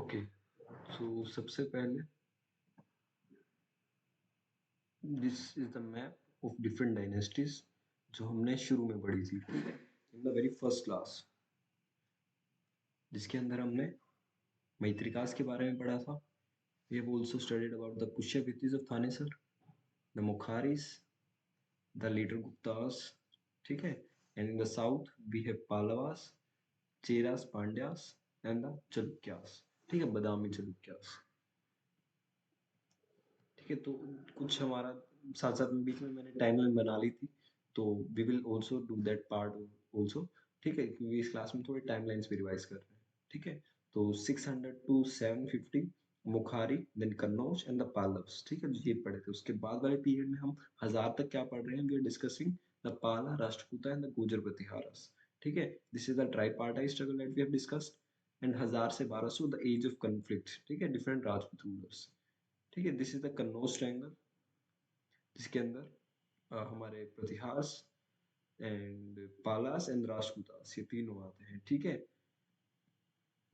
Okay, so सबसे पहले this is the map of different dynasties जो हमने शुरू में पढ़ी थी, ठीक है, in the very first class, जिसके अंदर हमने मैत्रिकास के बारे में पढ़ा था. We have also studied about the Pushyabhutis of Thanesar, the Maukharis, the later Guptas, ठीक है, and in the south we have Pallavas, Cheras, Pandyas and the Chalukyas, ठीक है, बदामी चलुक्यास. ठीक है, तो कुछ हमारा साथ साथ में बीच में मैंने टाइमलाइन बना ली थी, तो we will also do that part also. ठीक है, क्योंकि इस क्लास में थोड़ी टाइमलाइंस भी रिवाइज कर रहे हैं. ठीक है, तो 600 टू 750 मुखारी, देन कन्नौज एंड द पालव्स. ठीक है, ये पढ़े थे. उसके बाद वाले पीरियड में हम हजार तक क्या पढ़ रहे हैं, we are discussing the Pala, Rashtrakuta and the Gurjara Pratiharas. ठीक है, this is the tripartite struggle that we have discussed and 1000 से 1200 द एज ऑफ कॉन्फ्लिक्ट. ठीक है, डिफरेंट राजपूत रूलर्स. ठीक है, this is the Kannauj triangle, जिसके अंदर हमारे प्रतिहास एंड पालास एंड राजपूतास ये तीनों आते हैं. ठीक है,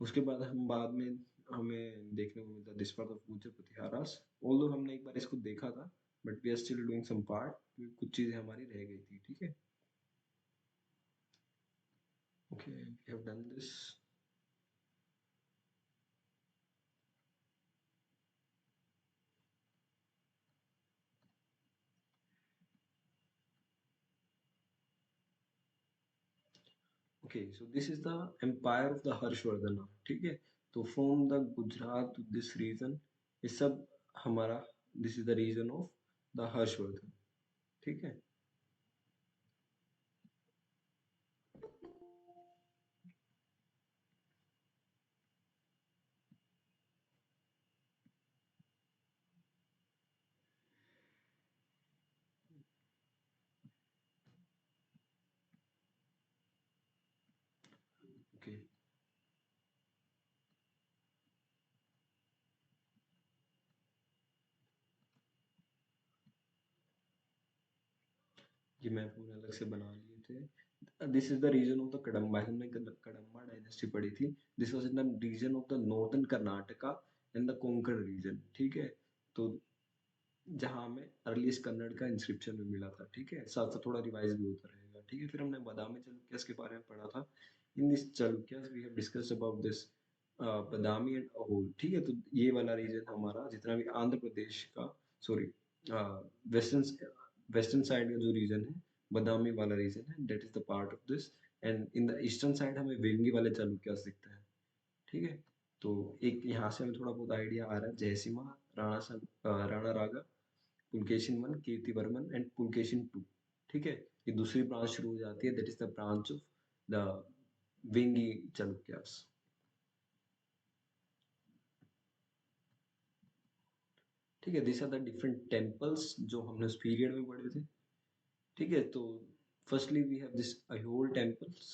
उसके बाद हम बाद में हमें देखने को मिलता है this part of Gurjara Pratiharas. Although हमने एक बार इसको देखा था, but we are still doing some part, कुछ चीजें हमारी रह गई थी. ठीक है, okay, we have done this. Okay, so this is the empire of the Harshavardhana. ठीक है, तो from the Gujarat to this region, ये सब हमारा, this is the region of the Harshavardhana. ठीक है, ओके, ये मैं पूरे अलग से बना लिए थे. This is the region of the Kadamba. हमने कडम्बा डायनेस्टी पढ़ी थी. This was in the region of the northern Karnataka and the Konkan region. ठीक है, तो जहाँ हमें अर्लीस्ट कन्नड़ का इंस्क्रिप्शन भी मिला था. ठीक है, साथ साथ थोड़ा रिवाइज भी होता रहेगा. ठीक है, फिर हमने बादामी चालुक्यास के बारे में पढ़ा था. In this Chalukyas we have discussed about this Badami and Aihole. ठीक है, तो ये वाला रीजन हमारा जितना भी आंध्र प्रदेश का, सॉरी, वेस्टर्न वेस्टर्न साइड का जो रीजन है, बादामी वाला रीजन है, that is the part of this. And in the eastern side हमें वेंगी वाले चालुक्यास दिखते हैं. ठीक है, तो एक यहाँ से हमें थोड़ा बहुत आइडिया आ रहा है. Jayasimha, Rana Raga, Pulakeshin one, Kirtivarman and Pulakeshin two. ठीक है, ये दूसरी ब्रांच शुरू हो जाती है, that is the branch of the Vengi Chalukyas. ठीक है, this are the different temples जो हमने उस पीरियड में पढ़े थे. ठीक है, तो firstly we have this Aihole temples.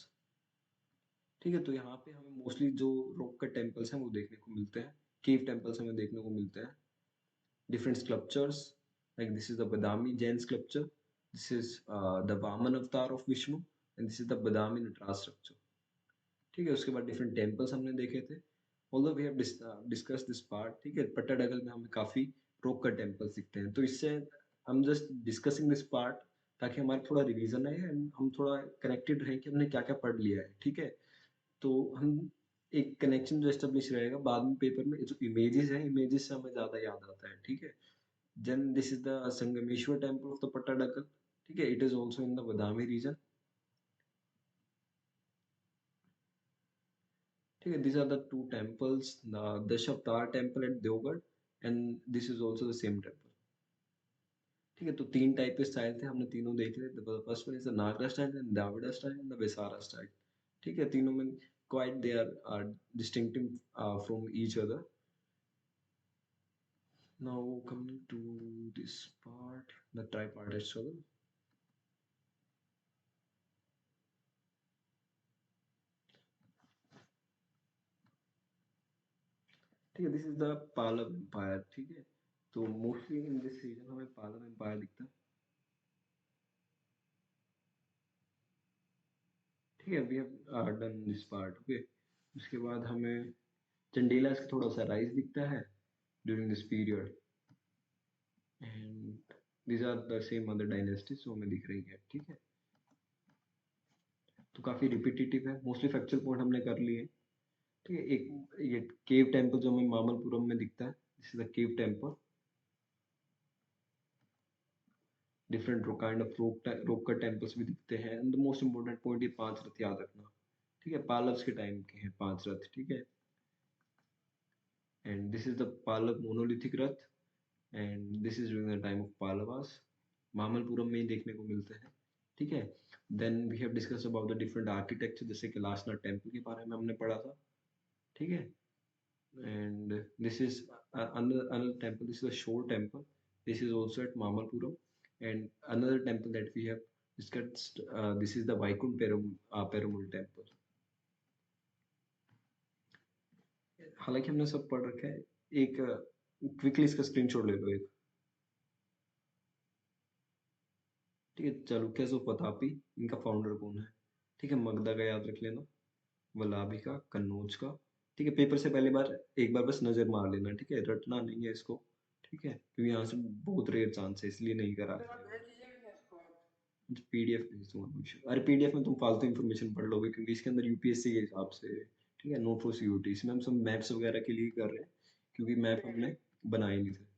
ठीक है, तो यहाँ पे हमें मोस्टली जो रॉक कट टेम्पल्स हैं वो देखने को मिलते हैं. केव टेम्पल्स हमें देखने को मिलते हैं. Different sculptures, like this is the Badami Jain sculpture, this is the Vaman avatar of Vishnu, and this is the Badami Nataraja structure. ठीक है, उसके बाद डिफरेंट टेम्पल्स हमने देखे थे. Although we have discuss this part. ठीक है, पट्टाडकल में हमें काफी रॉक कट टेम्पल्स दिखते हैं, तो इससे हम जस्ट डिस्कसिंग दिस पार्ट ताकि हमारा थोड़ा रिवीजन है एंड हम थोड़ा कनेक्टेड रहें कि हमने क्या क्या पढ़ लिया है. ठीक है, तो हम एक कनेक्शन जो एस्टेब्लिश रहेगा बाद में पेपर में, जो इमेजेस हैं, इमेजेस से हमें ज्यादा याद आता है. ठीक है, then this is the Sangameshwar temple of the Pattadakal. ठीक है, it is also in the Badami region. ठीक है, these are the two temples, the Dashavatar temple at Deogarh and this is also the same temple. ठीक है, तो तीन type के style थे, हमने तीनों देख लिए. The first one is the Nagra style and Davida style and the Vesara style. ठीक है, तीनों में quite they are distinctive from each other. Now coming to this part, the tripartite struggle. ठीक है, दिस इज द पालव empire. ठीक है, तो मोस्टली इन दिस रीजन हमें पालव एम्पायर दिखता है. ठीक है, we have done this part. Okay, उसके बाद हमें चंडेला का थोड़ा सा राइज दिखता है during this period, and these are the same other dynasties जो हमें दिख रही है, ठीक है। तो काफी रिपीटेटिव है, मोस्टली फैक्चुअल पॉइंट हमने कर लिए, ठीक है। एक ये केव टेम्पल जो हमें मामल्लपुरम में दिखता है, this is the cave temple. Different kind of रोक कट टेम्पल्स भी दिखते हैं, and the most important point, ये 5 रथ याद रखना, ठीक है। पालव्स के टाइम के हैं 5 रथ, ठीक है। And this is the Pallava monolithic रथ, and this is during the time of Pallavas, Mamallapuram में ही देखने को मिलते हैं, ठीक है। Then we have discuss about the different architecture, जैसे कैलाशनाथ टेम्पल के बारे में हमने पढ़ा था, ठीक है। And this is another temple. This is a shore temple. This is also at Mamalpuram. And another temple that we have discussed, this is the Vaikunth Perumal temple. हालांकि हमने सब पढ़ रखा है, एक क्विकली इसका स्क्रीनशॉट ले लो एक, ठीक है। चालुक्य जो प्रतापी, इनका फाउंडर कौन है, ठीक है। मगधा का याद रख लेना, वल्लभी का, कन्नौज का, ठीक है। पेपर से पहले बार एक बार बस नजर मार लेना, ठीक है, रटना नहीं है इसको, ठीक है, क्योंकि यहाँ से बहुत रेयर चांस है, इसलिए नहीं करा है। पीडीएफ भेज दूंगा, कुछ अरे पीडीएफ में तुम फालतू इन्फॉर्मेशन पढ़ लोगे, क्योंकि इसके अंदर यूपीएससी के हिसाब से, ठीक है, नोट फॉर सीयूटी, इसमें हम सब मैप्स वगैरह के लिए कर रहे हैं, क्योंकि मैप हमने बनाए नहीं थे।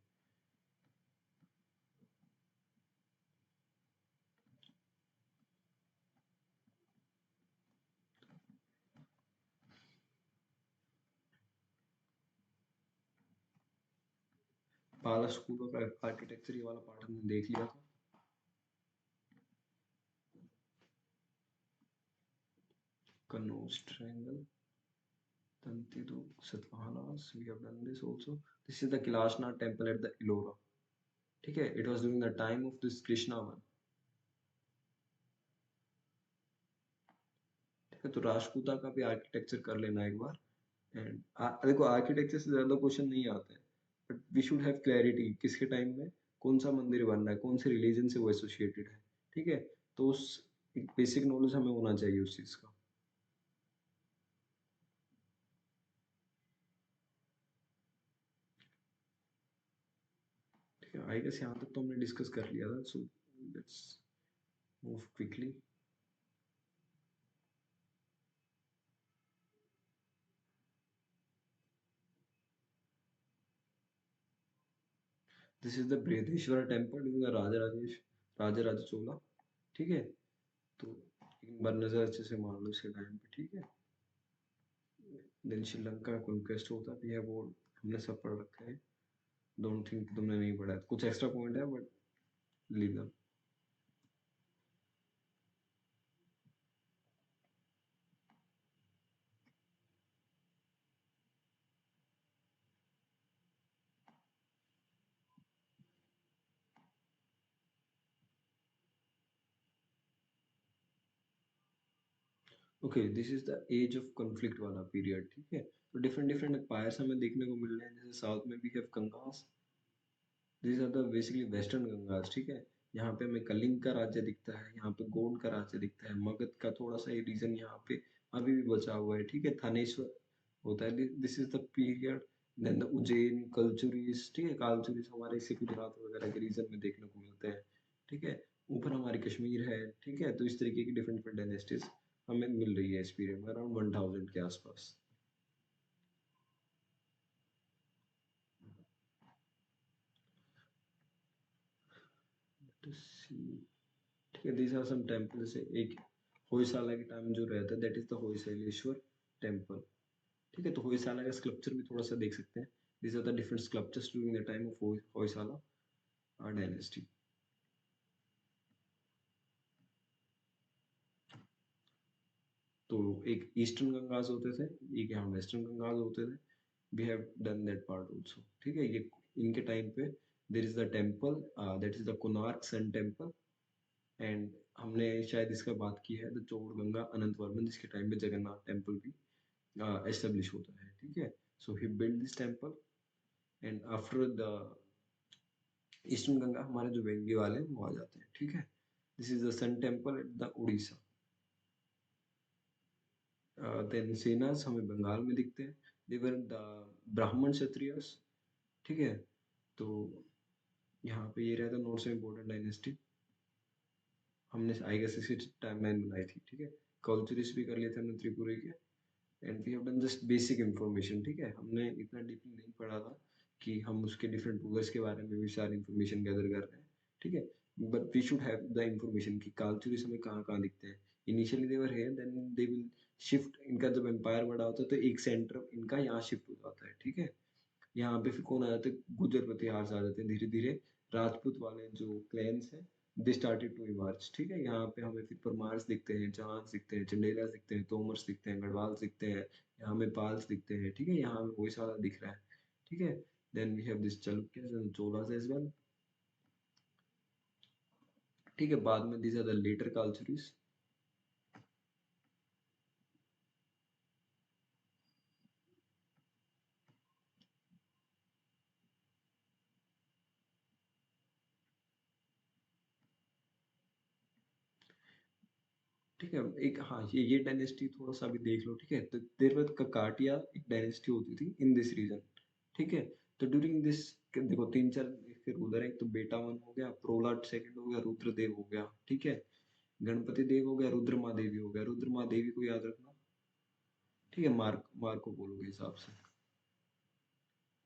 पाला स्कूल ऑफ आर्किटेक्चर, ये वाला पार्ट हमने देख लिया था। Kannauj triangle, Tantidu, Satvahanas, we have done this also. This is the Kilashnath temple at the Ellora. ठीक है, it was during the time of this Krishnavan. ठीक है, तो राजपूता का भी आर्किटेक्चर कर लेना एक बार। एंड देखो, आर्किटेक्चर से ज्यादा क्वेश्चन नहीं आते हैं, but we should have clarity किसके टाइम में कौन सा मंदिर बन रहा है, कौन से रिलीजन से वो एसोसिएटेड है, ठीक है। तो उस एक बेसिक नॉलेज हमें होना चाहिए उस चीज का, ठीक है। आई गेस यहाँ तक तो हमने डिस्कस कर लिया था, so let's move quickly. This is the Brihadeshwara temple during the Raja Raja Chola, ठीक है। तो एक बार नजर अच्छे से मार लो इसके टाइम पे, ठीक है। देन श्रीलंका कॉन्क्वेस्ट होता भी है, वो हमने सब पढ़ रखा है। डोंट थिंक तुमने नहीं पढ़ा है, कुछ एक्स्ट्रा पॉइंट है but leave them. Okay, this is the age of conflict वाला पीरियड, ठीक है। तो डिफरेंट डिफरेंट एम्पायर्स हमें देखने को मिल रहे हैं, जैसे साउथ में भी है Gangas, this are the basically western Gangas, ठीक है। यहाँ पे हमें कलिंग का राज्य दिखता है, यहाँ पे गोंड का राज्य दिखता है, मगध का थोड़ा सा ये रीजन यहाँ पे अभी भी बचा हुआ है, ठीक है। थानेश्वर होता है, this is the period. Then the Ujjain, Kalachuris, ठीक है। कालचुरीज हमारे इसी गुजरात वगैरह के रीजन में देखने को मिलते हैं, ठीक है। ऊपर हमारी कश्मीर है, ठीक है। तो इस तरीके की डिफरेंट डिफरेंट डायनेस्टीज हमें मिल रही है इस पीरियड में, अराउंड 1000 के आसपास। ठीक है, these are some temples, जैसे एक होयसाला के टाइम जो रहता है, that is the Hoysaleswara temple, ठीक है। तो होयसाला का स्कल्पचर भी थोड़ा सा देख सकते हैं, these are the different sculptures during the time of Hoysala dynasty. तो एक ईस्टर्न गंगास होते थे, एक यहाँ वेस्टर्न गंगास होते थे, we have done that part also, ठीक है। ये इनके टाइम पे there is the temple, that is the Konark sun temple, and हमने शायद इसका बात की है the Chodaganga Anantavarman, जिसके टाइम पे जगन्नाथ टेम्पल भी एस्टेब्लिश होता है, ठीक है। So he build this temple, and after the eastern Ganga हमारे जो वेंगी वाले हैं वो आ जाते हैं, ठीक है। This is the sun temple at the Orissa. Then Senas हमें बंगाल में दिखते हैं, दे वर द ब्राह्मण क्षत्रियस, ठीक है। तो यहाँ पे ये रहता नॉट सो इम्पोर्टेंट डायनेस्टी, हमने आई गेस इसी टाइमलाइन बनाई थी, ठीक है। कल्चरिस्ट भी कर लिए थे हमने त्रिपुरी के, and we have done just basic information, ठीक है। हमने इतना डीपली नहीं पढ़ा था कि हम उसके डिफरेंट रूलर्स के बारे में भी सारी इन्फॉर्मेशन गैदर कर रहे हैं, ठीक है। But we should have the information कि कालचुरिस हमें कहाँ कहाँ दिखते हैं। Initially they were here, then they will shift, इनका जब एम्पायर बड़ा होता है तो एक सेंटर इनका यहाँ शिफ्ट हो जाता है, ठीक है। यहाँ पे फिर कौन आ जाते हैं, गुजर प्रतिहार आ जाते हैं धीरे धीरे, राजपूत वाले जो क्लैंस हैं, दे स्टार्टेड टू इमर्ज, ठीक है। यहाँ पे हमें फिर परमार्स दिखते हैं, चौहान्स दिखते हैं, चंडेलास दिखते हैं, तोमर्स दिखते हैं, गढ़वाल्स दिखते हैं, यहाँ में पाल्स दिखते हैं, ठीक है। यहाँ में होयसाला दिख रहा है, ठीक है। Then we have this Chalukyas and Cholas as well, ठीक है। बाद में these are the later Kalachuris, ठीक है। एक हाँ, ये डायनेस्टी थोड़ा सा भी देख लो, ठीक है। तो देर वॉज ककाटिया, एक डायनेस्टी होती थी इन दिस रीजन, ठीक है। तो ड्यूरिंग दिस, देखो तीन चार फिर उधर है, एक तो बेटा वन हो गया, प्रोलाट सेकंड हो गया, रुद्रदेव हो गया, ठीक है। गणपति देव हो गया, रुद्रमा देवी हो गया, रुद्रमा देवी को याद रखना, ठीक है। मार्को पोलो के हिसाब से,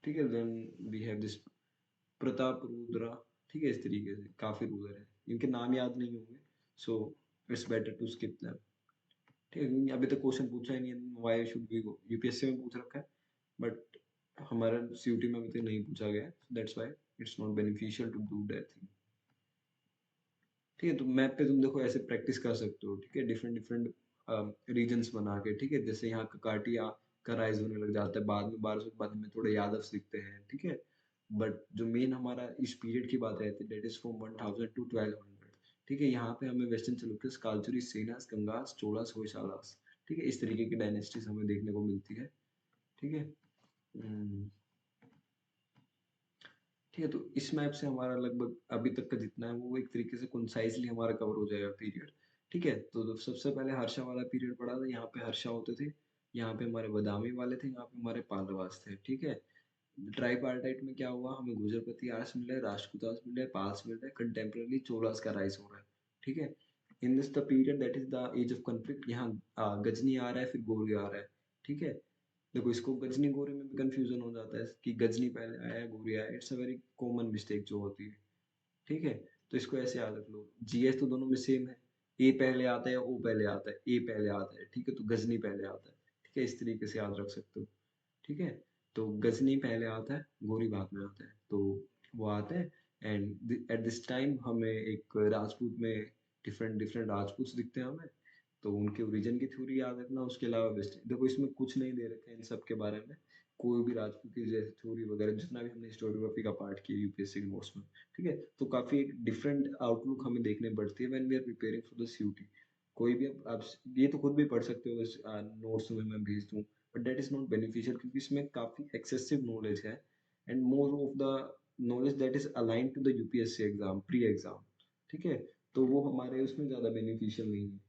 ठीक है। Then we have this Pratap Rudra, ठीक है। इस तरीके से काफी रूलर है, इनके नाम याद नहीं होंगे, so it's better to skip them, ठीक है। क्योंकि अभी तक क्वेश्चन पूछा ही नहीं, why should we go, UPSC में पूछ रखा है, बट हमारा सीयूटी में अभी तक नहीं पूछा गया है, that's why it's not beneficial to do that thing, ठीक है। तो मैप पे तुम देखो ऐसे प्रैक्टिस कर सकते हो, ठीक है, डिफरेंट डिफरेंट रीजन्स बना के, ठीक है। जैसे यहाँ ककाटिया का राइज होने लग जाता है, बाद में 1200 के बाद में थोड़े यादव दिखते हैं, ठीक है। बट जो मेन हमारा इस पीरियड की बात रहती है, दैट इज फ्रॉम 1000 टू 1200, ठीक है। यहाँ पे हमें वेस्टर्न चलुक्यस, कालचुरीस, सेनास, गंगास, चोलास, होयसालास, ठीक है, इस तरीके की डायनेस्टीज हमें देखने को मिलती है, ठीक है। हम्म, ठीक है। तो इस मैप से हमारा लगभग अभी तक का जितना है वो एक तरीके से कंसाइजली हमारा कवर हो जाएगा पीरियड, ठीक है। तो सबसे पहले हर्षा वाला पीरियड पड़ा था, यहाँ पे हर्षा होते थे, यहाँ पे हमारे बदामी वाले थे, यहाँ पे हमारे पांडवास थे, ठीक है। ट्राइपार्टाइट में क्या हुआ, हमें गुजरपति आर्स मिल रहा है, राष्ट्रकूटास मिल रहा है, पाल्स मिल रहा है, कंटेम्पररी चोलास का राइज हो रहा है, ठीक है। In this the period that is the age of conflict, यहाँ गजनी आ रहा है, फिर गौर्य आ रहा है, ठीक है। देखो इसको गजनी गोरे में भी कंफ्यूजन हो जाता है कि गजनी पहले आया गोरी आया, it's a very common mistake जो होती है, ठीक है। तो इसको ऐसे याद रख लो, जीएस तो दोनों में सेम है, ए पहले आता है या ओ पहले आता है, ए पहले आता है, ठीक है। तो गजनी पहले आता है, ठीक है, इस तरीके से याद रख सकते हो, ठीक है। तो गजनी पहले आता है, गोरी बाद में आता है, तो वो आता है। एंड एट दिस टाइम हमें एक राजपूत में डिफरेंट डिफरेंट राजपूत दिखते हैं हमें, तो उनके ओरिजिन की थ्योरी याद रखना। उसके अलावा वेस्ट, देखो इसमें कुछ नहीं दे रखा है इन सब के बारे में, कोई भी राजपूत की जैसे थ्योरी वगैरह जितना भी हमने हिस्टोरियोग्राफी का पार्ट किया यूपीएससी के नोट्स में, ठीक है। तो काफी एक डिफरेंट आउटलुक हमें देखने पड़ती है when we are preparing for the CUET. कोई भी आप ये तो खुद भी पढ़ सकते हो, नोट्स में मैं भेज दूँ, but that is not beneficial क्योंकि इसमें काफी एक्सेसिव नॉलेज है, and more of the knowledge that is align to the UPSC exam, pre exam, ठीक है। तो वो हमारे उसमें ज्यादा बेनिफिशियल नहीं है,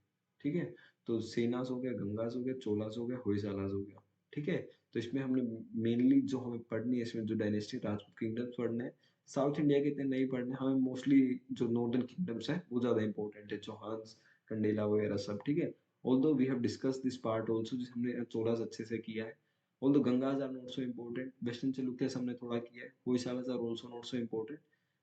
ठीक है। तो सेनास हो गया, गंगास हो गया, चोलास हो गया, होयसालास हो गया, ठीक है। तो इसमें हमने मेनली जो हमें पढ़नी है, इसमें जो डायनेस्टी राजपूत किंगडम्स पढ़ने हैं, साउथ इंडिया के इतने नहीं पढ़ने हमें, मोस्टली जो नॉर्दर्न किंगडम्स है वो ज्यादा इंपॉर्टेंट है, चौहान्स, कंडेला वगैरह सब, ठीक है। Although we have discuss this part also, जिस हमने चोलास अच्छे से किया है, although Gangas are not so important, western Chalukyas हमने थोड़ा किया है, Hoysalas are also not so important,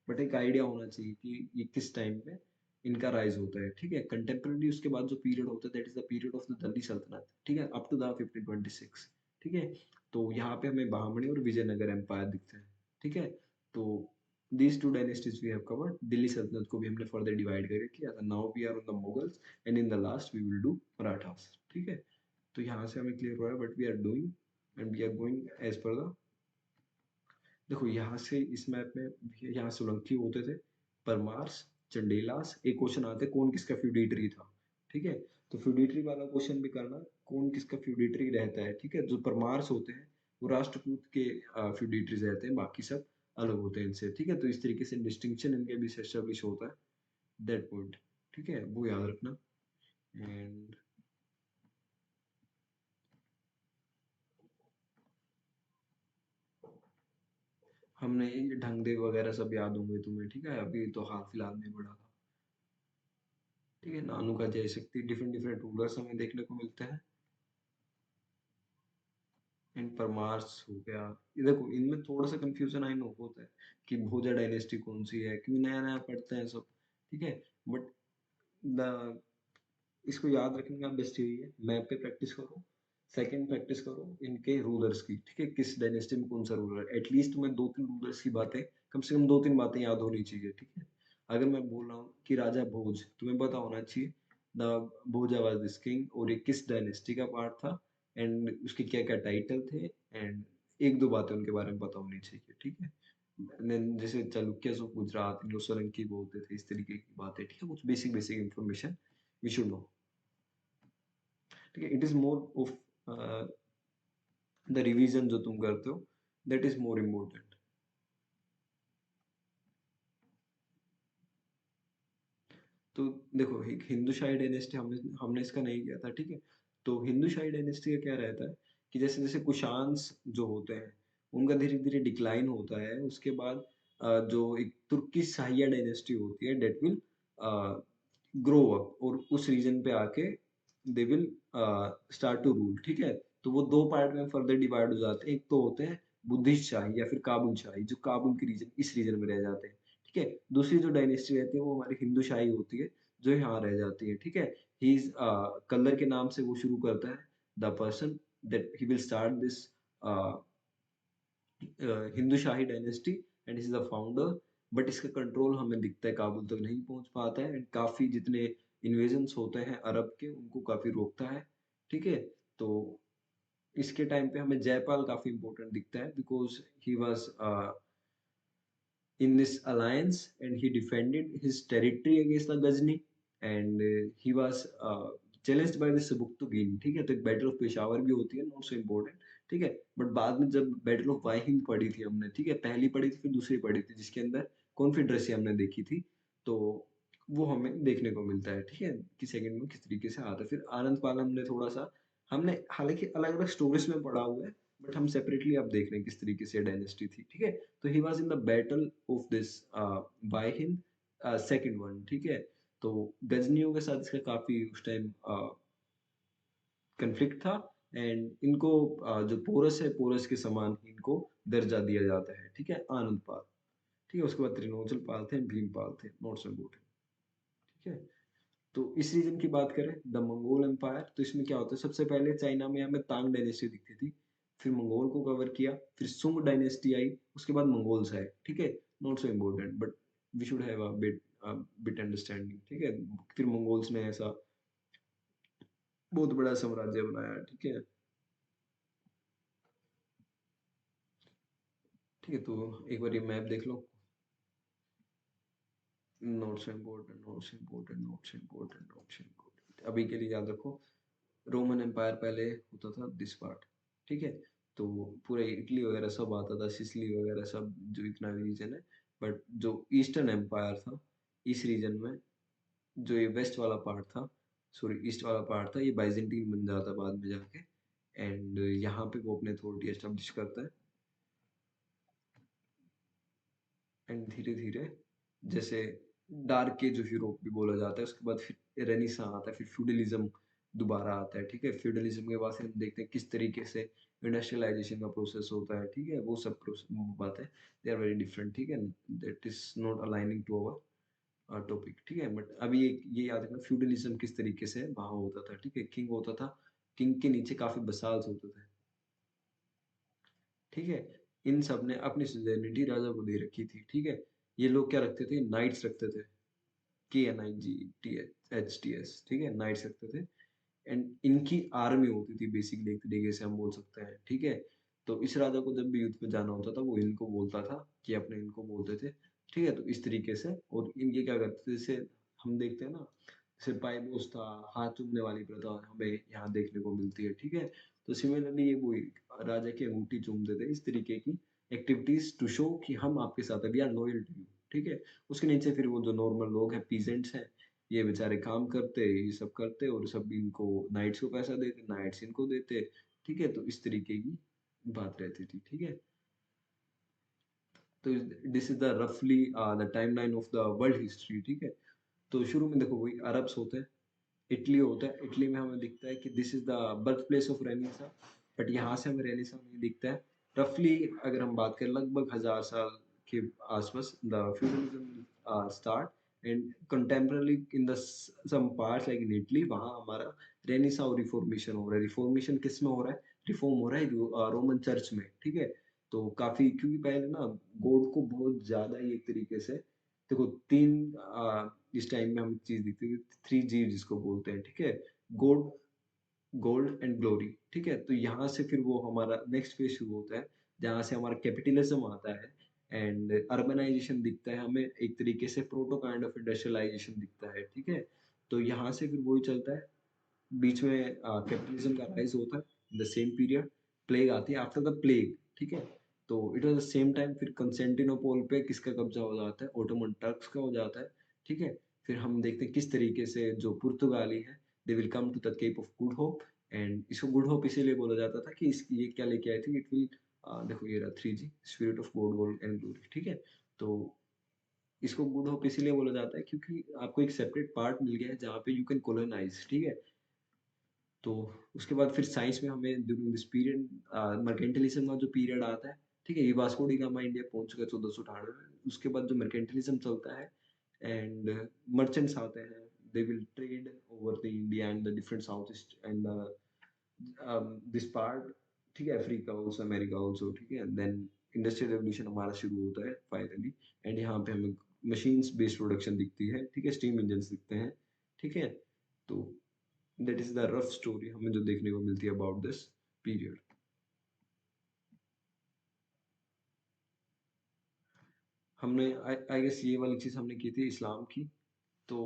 but एक आइडिया होना चाहिए कि ये किस टाइम पे इनका राइज होता है, ठीक है। कंटेम्प्रेरी उसके बाद जो पीरियड होता है that is the period of the Delhi सल्तनत, ठीक है, अप टू द 1526, ठीक है। तो यहाँ पे हमें बहामनी और विजयनगर एम्पायर दिखते हैं, ठीक है। तो these two dynasties we have covered, Delhi सल्तनत को भी हमने फर्दर डिवाइड करके किया था, now we are on the Mughals and in the last we will do Marathas, ठीक है। तो यहाँ से हमें क्लियर हुआ है but we are doing and we are going as per the, देखो यहाँ से इस मैप में यहाँ सोलंकी होते थे, परमार्स, चंडेलास, एक क्वेश्चन आते कौन किसका फ्यूडेटरी था, ठीक है। तो फ्यूडेटरी वाला क्वेश्चन भी करना, कौन किसका फ्यूडेटरी रहता है, ठीक है। जो परमार्स होते हैं वो राष्ट्रकूट के फ्यूडेटरीज रहते हैं, बाकी सब अलग होते हैं इनसे, ठीक है। तो इस तरीके से डिस्टिंक्शन इनके बीच एस्टेब्लिश होता है, दैट पॉइंट, ठीक है, वो याद रखना। एंड हमने ये ढंगदेव वगैरह सब याद होंगे तुम्हें, ठीक है, अभी तो हाल फिलहाल में पढ़ा था। ठीक है, नानू का जय शक्ति, डिफरेंट डिफरेंट रूलर्स हमें देखने को मिलते हैं। एंड परमार्स हो गया। ये देखो इनमें थोड़ा सा कंफ्यूजन आई नो होता है कि भोजा डायनेस्टी कौन सी है, क्योंकि नया नया पढ़ते हैं सब। ठीक है, बट द इसको याद रखने का बेस्ट यही है, मैप पे प्रैक्टिस करो। सेकंड, प्रैक्टिस करो इनके रूलर्स की, ठीक है, किस डायनेस्टी में कौन सा रूलर, एटलीस्ट तुम्हें दो तीन रूलर्स की बातें, कम से कम दो तीन बातें याद होनी चाहिए। ठीक है, अगर मैं बोल रहा हूँ कि राजा भोज, तुम्हें पता होना चाहिए द भोजा वाज दिस किंग, और ये किस डायनेस्टी का पार्ट था, एंड उसके क्या क्या टाइटल थे, एंड एक दो बातें उनके बारे में पता होनी चाहिए। ठीक है, Then जैसे चालुक्य ऑफ गुजरात, इंडो सोलंकी बोलते थे, इस तरीके की बातें, ठीक है, कुछ basic basic information we should know. ठीक है, it is more of the revision जो तुम करते हो, दैट इज मोर इम्पोर्टेंट। तो देखो, एक हिंदू शाही डायनेस्टी हमने हमने इसका नहीं किया था। ठीक है, तो हिंदू शाही डायनेस्टी का क्या रहता है कि जैसे जैसे कुशान्स जो होते हैं उनका धीरे धीरे डिक्लाइन होता है, उसके बाद जो एक तुर्किश शाहिया डायनेस्टी होती है, डेट विल ग्रो अप और उस रीजन पे आके they will start to rule. ठीक है, तो वो दो पार्ट में फर्दर डिवाइड हो जाते हैं, एक तो होते हैं बुद्धिस्ट शाही या फिर काबुल शाही, जो काबुल के रीजन, इस रीजन में रह जाते हैं। ठीक है, दूसरी जो डायनेस्टी रहती है वो हमारी हिंदू शाही होती है, जो यहाँ रह जाती है। ठीक है, ही इज कलर के नाम से वो शुरू करता है, the person that he will start this Hindu shahi dynasty, and is the founder. But इसका कंट्रोल हमें दिखता है काबुल तक नहीं पहुंच पाता है, एंड काफी जितने इन्वेजन्स होते हैं अरब के उनको काफी रोकता है। ठीक है, तो इसके टाइम पे हमें जयपाल काफी इंपॉर्टेंट दिखता है, because he was in this alliance, and he defended his territory against the Ghazni, and he was challenged by the Sabuktugin। ठीक है, तो एक बैटल ऑफ पेशावर भी होती है, नॉट सो इम्पोर्टेंट। ठीक है, बट बाद में जब बैटल ऑफ वाई हिंद पढ़ी थी हमने, ठीक है, पहली पढ़ी थी फिर दूसरी पढ़ी थी, जिसके अंदर कॉन्फिडरेसी हमने देखी थी, तो वो हमें देखने को मिलता है। ठीक है, कि सेकंड में किस तरीके से आता है। फिर आनंद पाल हमने थोड़ा सा, हमने हालांकि अलग अलग स्टोरीज में पढ़ा हुआ है, बट हम सेपरेटली अब देख रहे हैं किस तरीके से डायनेस्टी थी। ठीक है, तो he was in the battle of this by Hind, second one. ठीक है, तो गजनियों के साथ इसका काफी उस टाइम कन्फ्लिक्ट था, एंड इनको जो पोरस है, पोरस के समान ही इनको दर्जा दिया जाता है। ठीक है, आनंद पाल। ठीक है, उसके बाद त्रिनोचल पाल थे, भीम पाल थे, नॉट सो इम्पोर्टेंट। ठीक है, तो इस रीजन की बात करें, द मंगोल एम्पायर, तो इसमें क्या होता है, सबसे पहले चाइना में हमें तांग डायनेस्टी दिखती थी, फिर मंगोल को कवर किया, फिर सुंग डायनेस्टी आई, उसके बाद मंगोल्स आए। ठीक है, not so important, but we should have a bit understanding. ठीक है, फिर मंगोल्स ने ऐसा बहुत बड़ा साम्राज्य बनाया। ठीक है। ठीक है, तो एक बार ये मैप देख लो। Not so important, not so important, not so important, not so important, अभी के लिए याद रखो, रोमन एम्पायर पहले होता था दिस पार्ट। ठीक है, तो पूरे इटली वगैरह सब आता था, सिसिली वगैरह सब, जो इतना रीजन है। बट जो ईस्टर्न एम्पायर था, इस रीजन में जो ये वेस्ट वाला पार्ट था, सॉरी ईस्ट वाला पार्ट था, ये बाइजेंटीन बन जाता बाद में जाके, एंड यहाँ पे वो अपने अथॉरिटी एस्टेब्लिश करता है। एंड धीरे धीरे, जैसे डार्क एज ऑफ यूरोप भी बोला जाता है, उसके बाद फिर रेनिसा आता है, फिर फ्यूडलिज्म दोबारा आता है। ठीक है, फ्यूडलिज्म के बाद से हम देखते हैं किस तरीके से इंडस्ट्रियलाइजेशन का प्रोसेस होता है। ठीक है, वो सब बातें दे आर वेरी डिफरेंट। ठीक है, that is not aligning to our topic. ठीक है, बट अभी ये याद रखना फ्यूडलिज्म किस तरीके से वहां होता था। ठीक है, किंग होता था, किंग के नीचे काफी बसाल्स होते थे। ठीक है, इन सब ने अपनी सुजेनिटी राजा को दे रखी थी। ठीक है, ये लोग क्या रखते थे, नाइट्स रखते थे, KNIGTHS। ठीक है, नाइट्स रखते थे, एंड इनकी आर्मी होती थी बेसिकली, एक तरीके से हम बोल सकते हैं। ठीक है, तो इस राजा को जब भी युद्ध पे जाना होता था वो इनको बोलता था, कि अपने इनको बोलते थे। ठीक है, तो इस तरीके से, और इनके क्या करते थे, जैसे हम देखते हैं ना, जैसे पाइबोस था, हाथ चूमने वाली प्रथा हमें यहाँ देखने को मिलती है। ठीक है, तो सिमिलरली ये वो राजा की अंगूठी चूमते थे, इस तरीके की एक्टिविटीज टू शो कि हम आपके साथ, we are loyal to you. ठीक है, उसके नीचे फिर वो जो नॉर्मल लोग हैं, पीजेंट्स हैं, ये बेचारे काम करते, ये सब करते, और सब इनको नाइट्स को पैसा देते, नाइट्स इनको देते। ठीक है, तो इस तरीके की बात रहती थी। ठीक है, तो दिस इज द रफली the timeline of the world history, ठीक है। तो शुरू में देखो वही अरब्स होते हैं, इटली होता है, इटली में हमें दिखता है कि this is the birth place of Renaissance, but यहाँ से हमें रेनेसा नहीं दिखता है। रफली अगर हम बात करें लगभग 1000 साल के आसपास the feudalism start and contemporary in the some parts like in Italy, वहाँ हमारा रेनेसा और रिफॉर्मेशन हो रहा है। रिफॉर्मेशन किस में हो रहा है? रिफॉर्म हो रहा है रोमन चर्च में, ठीक है। तो काफी, क्योंकि पहले ना गॉड को बहुत ज्यादा ही एक तरीके से, देखो तीन इस टाइम में हम चीज दिखती है, 3G जिसको बोलते हैं, ठीक है। गोल्ड, गोल्ड एंड ग्लोरी, ठीक है। तो यहाँ से फिर वो हमारा नेक्स्ट फेज शुरू होता है, जहाँ से हमारा कैपिटलिज्म आता है एंड अर्बनाइजेशन दिखता है हमें, एक तरीके से प्रोटो काइंड ऑफ इंडस्ट्रियलाइजेशन दिखता है, ठीक है। तो यहाँ से फिर वही चलता है, बीच में कैपिटलिज्म का राइज होता है। In the same period plague आती है, आफ्टर द प्लेग, ठीक है। तो it was the same time फिर कंस्टेंटिनोपल पे किसका कब्जा हो जाता है? ओटोमन टर्क्स का हो जाता है, ठीक है। फिर हम देखते हैं किस तरीके से जो पुर्तगाली है, they will come to the Cape of Good Hope, and इसको गुड होप इसीलिए बोला जाता था कि इसकी ये क्या लेके आई थी, इट विल, देखो ये रहा 3G, spirit of God, gold and glory, ठीक है। तो इसको गुड होप इसीलिए बोला जाता है क्योंकि आपको एक सेपरेट पार्ट मिल गया है जहाँ पे यू कैन कोलोनाइज, ठीक है। तो उसके बाद फिर साइंस में हमें ड्यूरिंग दिस पीरियड मर्केंटलिज्म का जो पीरियड आता है, ठीक है। ये वास्को डी गामा इंडिया पहुंच चुका है 1498 में। उसके बाद जो मर्केंटलिज्म चलता है एंड मर्चेंट्स आते हैं, they will trade over the India and the different south east and this part, ठीक है, अफ्रीका ऑल्सो, अमेरिका ऑल्सो, ठीक है। देन इंडस्ट्रियल रेवोल्यूशन हमारा शुरू होता है फाइनली, एंड यहाँ पे हमें मशीन्स बेस्ड प्रोडक्शन दिखती है, ठीक है, स्टीम इंजन दिखते हैं, ठीक है। तो that is the rough story हमें जो देखने को मिलती है अबाउट दिस पीरियड। हमने आई गेस ये वाली चीज हमने की थी इस्लाम की। तो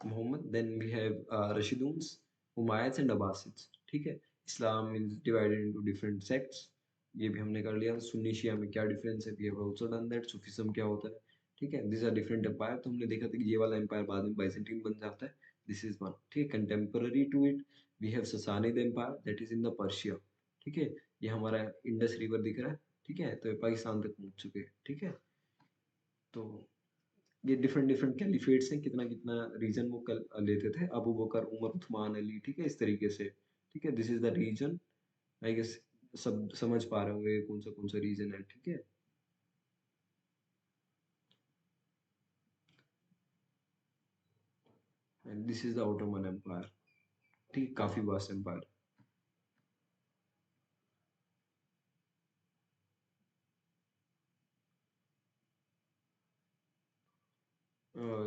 Muhammad, then we have Rashiduns, Umayyads and Abbasids, ठीक है। Islam is divided into different sects, ये भी हमने कर लिया। सुन्नी शिया में क्या डिफरेंस है, we have also done that. Sufism क्या होता है, ठीक है। दिस आर डिफरेंट एम्पायर, तो हमने देखा था कि ये वाला एम्पायर बाद में बाइजेंटाइन बन जाता है। दिस इज वन, ठीक है। Contemporary to it we have Sasanid empire, that is in the Persia, ठीक है। ये हमारा इंडस रिवर दिख रहा है, ठीक है। तो ये पाकिस्तान तक पहुंच चुके हैं, ठीक है। तो ये डिफरेंट डिफरेंट कैलिफेट्स हैं, कितना कितना रीजन वो कल लेते थे, अबू बकर, उमर, उस्मान, अली, ठीक है, इस तरीके से, ठीक है। This is the region, I guess सब समझ पा रहे होंगे कौन सा रीजन है, ठीक है। And this is the Ottoman empire, ठीक है, काफी vast empire.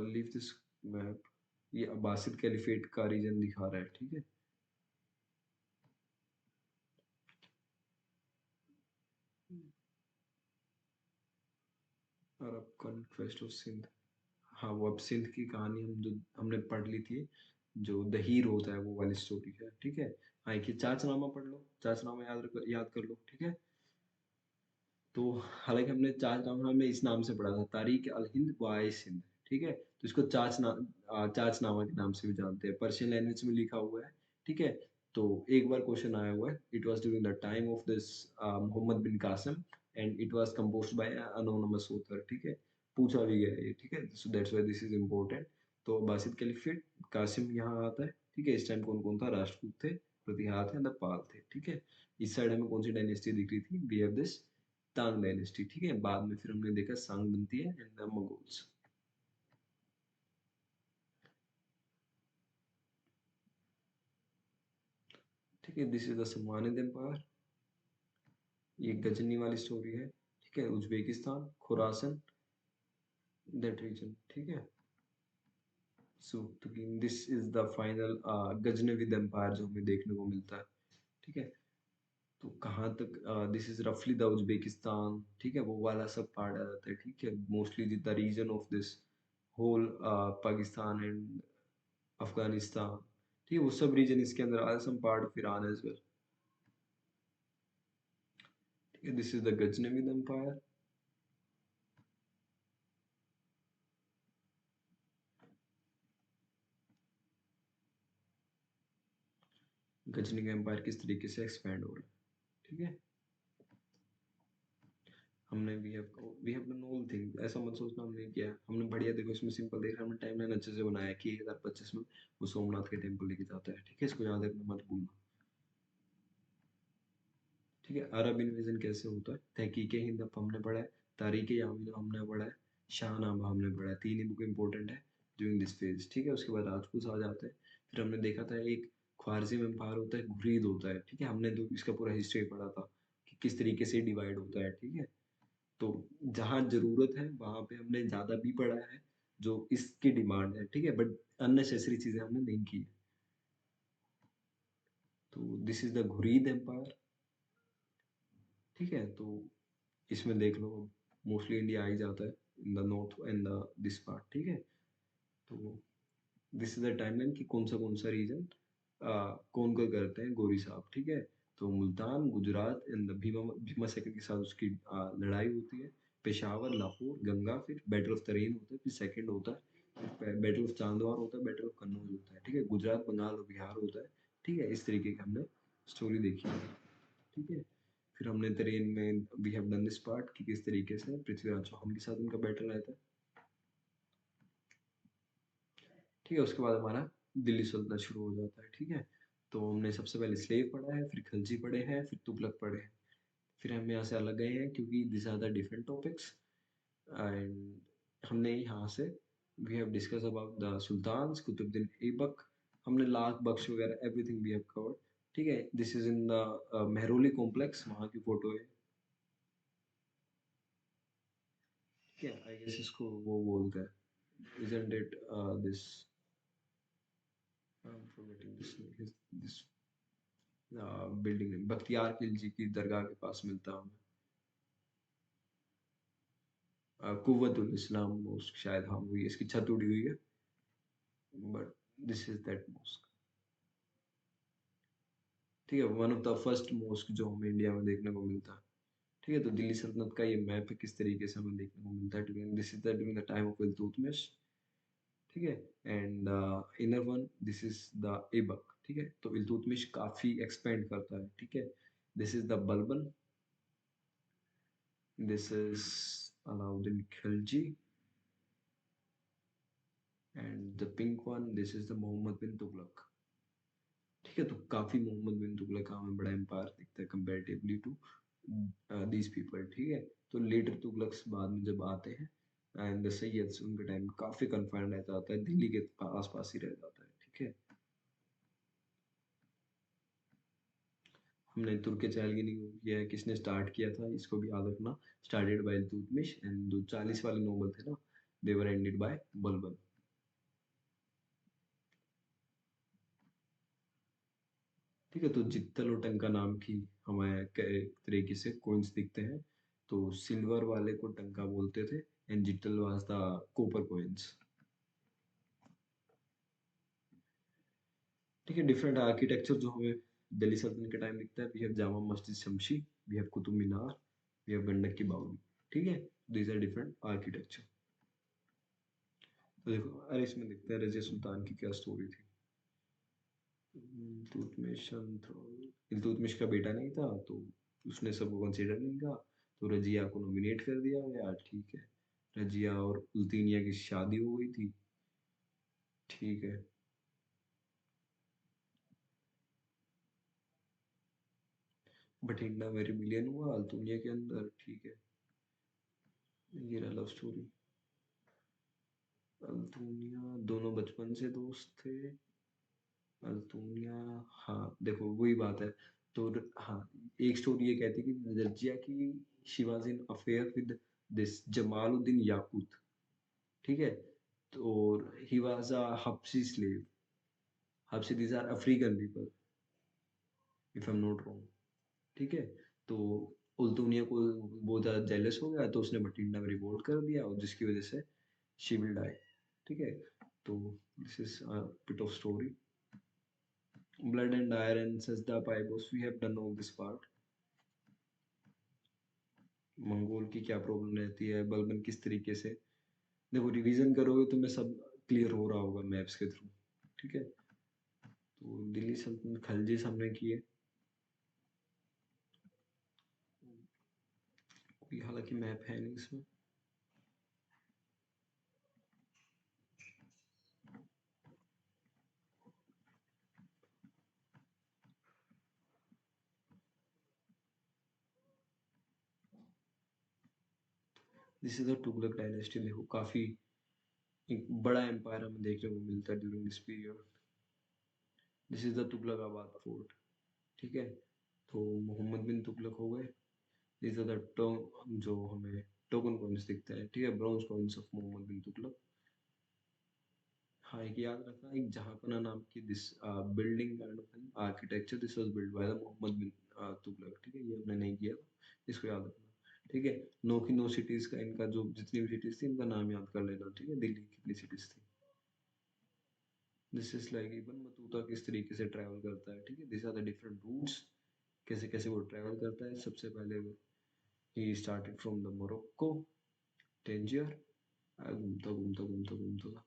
Leave this map, ये अब्बासिद कैलिफेट का रीजन दिखा रहा है, ठीक है। अरब कॉन्क्वेस्ट ऑफ सिंध, हाँ वो अब सिंध की कहानी हम जो हमने पढ़ ली थी, जो दहीर होता है वो वाली स्टोरी है, ठीक है। हाँ, एक ये चाचनामा पढ़ लो, चाचनामा याद कर लो, ठीक है। तो हालांकि हमने चाचनामा में इस नाम से पढ़ा था, तारीख अल हिंद वाय सिंध, ठीक है। तो इसको चाचनामा के नाम से भी जानते हैं, पर्शियन लैंग्वेज में लिखा हुआ है, ठीक है। तो एक बार क्वेश्चन आया हुआ है, it was during the time of this Mohammad bin Qasim and it was composed by anonymous author, ठीक है। पूछा भी गया है ये, ठीक है, so that's why this is important. तो बासित कैलिफेट, कासिम यहाँ आता है, ठीक है। इस टाइम कौन कौन था? राष्ट्रकूट थे, प्रतिहार थे, द पाल थे, ठीक है। इस साइड हमें कौन सी डायनेस्टी दिख रही थी? We have this Tang dynasty, ठीक है। बाद में फिर हमने देखा सांग बनती है एंड द मंगोल्स, ठीक है। दिस इज द समानिद एम्पायर, ये गजनी वाली स्टोरी है, ठीक है। उज्बेकिस्तान, खुरासन, दैट रीजन, ठीक है। So this is the final Ghaznavid empire जो हमें देखने को मिलता है, ठीक है। तो कहाँ तक, दिस इज रफली द उज्बेकिस्तान, ठीक है, वो वाला सब पार्ट आ जाता है, ठीक है। Mostly the region of this whole Pakistan and Afghanistan, ठीक है, वो सब रीजन इसके अंदर आया, some part of Iran as well, ठीक है। This is the Ghaznavid empire, Ghazni का एम्पायर किस तरीके से एक्सपैंड हो रहा है, ठीक है। हमने we have done all thing, ऐसा मत सोचना हमने किया, हमने बढ़िया, देखो इसमें सिंपल देख हमने टाइमलाइन अच्छे से बनाया कि 1025 में वो सोमनाथ के टेम्पल लेके जाता है, ठीक है, इसको याद रखना मत भूलना। ठीक है, अरब इन्वेजन कैसे होता है, तहकीक हिंद हमने पढ़ा है, तारीख यामीन हमने पढ़ा है, शाहनामा हमने पढ़ा है, तीन ही बुक इंपॉर्टेंट है ड्यूरिंग दिस फेज। ठीक है, उसके बाद राजपूत आ जाते हैं, फिर हमने देखा था एक ख्वारिज़्म एम्पायर होता है, घुरीद होता है, ठीक है, हमने तो इसका पूरा हिस्ट्री पढ़ा था कि किस तरीके से डिवाइड होता है। ठीक है, तो जहाँ जरूरत है वहां पे हमने ज्यादा भी पढ़ा है जो इसकी डिमांड है, ठीक है, बट अननेसेसरी चीजें हमने नहीं की है। तो this is the Ghurid empire. ठीक है, तो इसमें देख लो मोस्टली इंडिया आ ही जाता है in the north and the this part. ठीक है, तो दिस इज द टाइमलाइन कि कौन सा रीजन कौन को करते हैं गोरी साहब। ठीक है, तो मुल्तान गुजरात एंड भीमा भीमा सेकंड के साथ उसकी लड़ाई होती है, पेशावर लाहौर गंगा, फिर बैटल ऑफ तरेन होता है, फिर सेकंड होता है बैटल ऑफ चांदवार होता है, बैटल ऑफ कन्नौज होता है। ठीक है, गुजरात बंगाल और बिहार होता है। ठीक है, इस तरीके की हमने स्टोरी देखी है। ठीक है, फिर हमने तरेन में we have done this part कि किस तरीके से पृथ्वीराज चौहान के साथ उनका बैटल रहता है। ठीक है, उसके बाद हमारा दिल्ली सल्तनत शुरू हो जाता है। ठीक है, तो हमने सबसे पहले स्लेव पढ़ा है, फिर खलजी पढ़े हैं, फिर तुगलक पढ़े हैं, फिर हम यहाँ से अलग गए हैं क्योंकि this are the different topics. And हमने यहाँ से we have discuss about the sultans, Qutbuddin Aibak, हमने लाख बख्श वगैरह एवरीथिंग वी हैव कवर्ड। ठीक है, this is in the Mehrauli complex, वहाँ की फोटो है। ठीक है, आई गेस इसको वो बोलते हैं, isn't it this I'm forgetting this building Bakhtiyar Khilji की दरगाह के पास मिलता हूँ। कुव्वतुल इस्लाम मोस्क शायद, हाँ वही, इसकी छत उड़ी हुई है, but this is that mosque. ठीक है, one of the first mosque जो हमें इंडिया में देखने को मिलता है। ठीक है, तो दिल्ली सल्तनत का ये मैप है किस तरीके से हमें देखने को मिलता है during this is the during the time of Iltutmish. ठीक है, and inner one this is the Aibak. ठीक है, तो इल्तुतमिश काफी एक्सपेंड करता है। ठीक है, this is the Balban, this is Alauddin Khilji, and the pink one this is the Mohammad bin Tughlaq. ठीक है, तो काफी मोहम्मद बिन तुगलक का हमें बड़ा एम्पायर दिखता है कंपैरेटिवली टू दीज पीपल। ठीक है, तो लेटर तुगलक्स बाद में जब आते हैं एंड द सैयद्स, उनके टाइम काफी कन्फाइंड रह जाता है, दिल्ली के आसपास ही रह जाता है। ठीक है, हमने तुर्क चैलगनी को किया है, किसने स्टार्ट किया था इसको भी याद रखना, स्टार्टेड बाय इल्तुतमिश, एंड जो 40 वाले नोबल थे ना, दे वर एंडेड बाय बलबन। ठीक है, तो जित्तल और टंका नाम की हमें एक तरीके से कोइंस दिखते हैं, तो सिल्वर वाले को टंका बोलते थे and jital was the copper coins. ठीक है, डिफरेंट आर्किटेक्चर जो हमें दिल्ली सल्तनत के टाइम दिखता है, we have Jama Masjid Shamsi, we have Qutub Minar, we have Gandak की बावली। ठीक है, दीज आर डिफरेंट आर्किटेक्चर। तो देखो, अरे इसमें दिखता है रजिया सुल्तान की क्या स्टोरी थी। इल्तुतमिश इल्तुतमिश का बेटा नहीं था, तो उसने सबको कंसीडर नहीं किया, तो रजिया को नॉमिनेट कर दिया गया। ठीक है, रजिया और उल्तीनिया की शादी हो गई थी। ठीक है, बठिंडा में रिबिलियन हुआ अल्तुनिया के अंदर। ठीक है, ये रहा लव स्टोरी। अल्तुनिया दोनों बचपन से दोस्त थे। अल्तुनिया, हाँ देखो वही बात है। तो हाँ, एक स्टोरी ये कहती है कि रजिया की she was in affair with this Jamaluddin Yaqut. ठीक है, तो he was a Habshi slave. Habshi these are African people, if I am not wrong. ठीक है, तो उल्तुनिया को बहुत ज्यादा जेलस हो गया, तो उसने बठिंडा में रिवोल्ट कर दिया, और जिसकी वजह से शी विल डाई। ठीक है, तो this is a bit of story. Blood and iron सजदा पाइबोस, we have done all this part. Mongol की क्या प्रॉब्लम रहती है, बलबन किस तरीके से, देखो रिवीजन करोगे तो मैं सब क्लियर हो रहा होगा मैप्स के थ्रू। ठीक है, तो दिल्ली सल्तनत खलजी हमने किए, ये हालांकि मैप है नहीं इसमें। This is the Tughlaq dynasty. देखो काफी एक बड़ा एम्पायर हमें देखने को मिलता है during this period. This is the Tughlaqabad fort. ठीक है, तो मोहम्मद बिन तुगलक हो गए। दिस आर द जो हमें टोकन कॉइन्स दिखते हैं, ठीक है, bronze coins of Mohammad bin Tughlaq. हाँ, एक याद रखना, एक जहांपना नाम की this building kind of architecture, this was build by the Mohammad bin Tughlaq. ठीक है, ये हमने नहीं किया था, इसको याद रखना। ठीक है, नो की नो सिटीज का, इनका जो जितनी भी सिटीज थी इनका नाम याद कर लेना। ठीक है, दिल्ली की कितनी सिटीज थी। This is like Ibn Battuta किस तरीके से ट्रैवल करता है। ठीक है, this are the different routes, कैसे कैसे वो ट्रैवल करता है। सबसे पहले ही started from the Morocco, Tangier, घूमता घूमता घूमता घूमता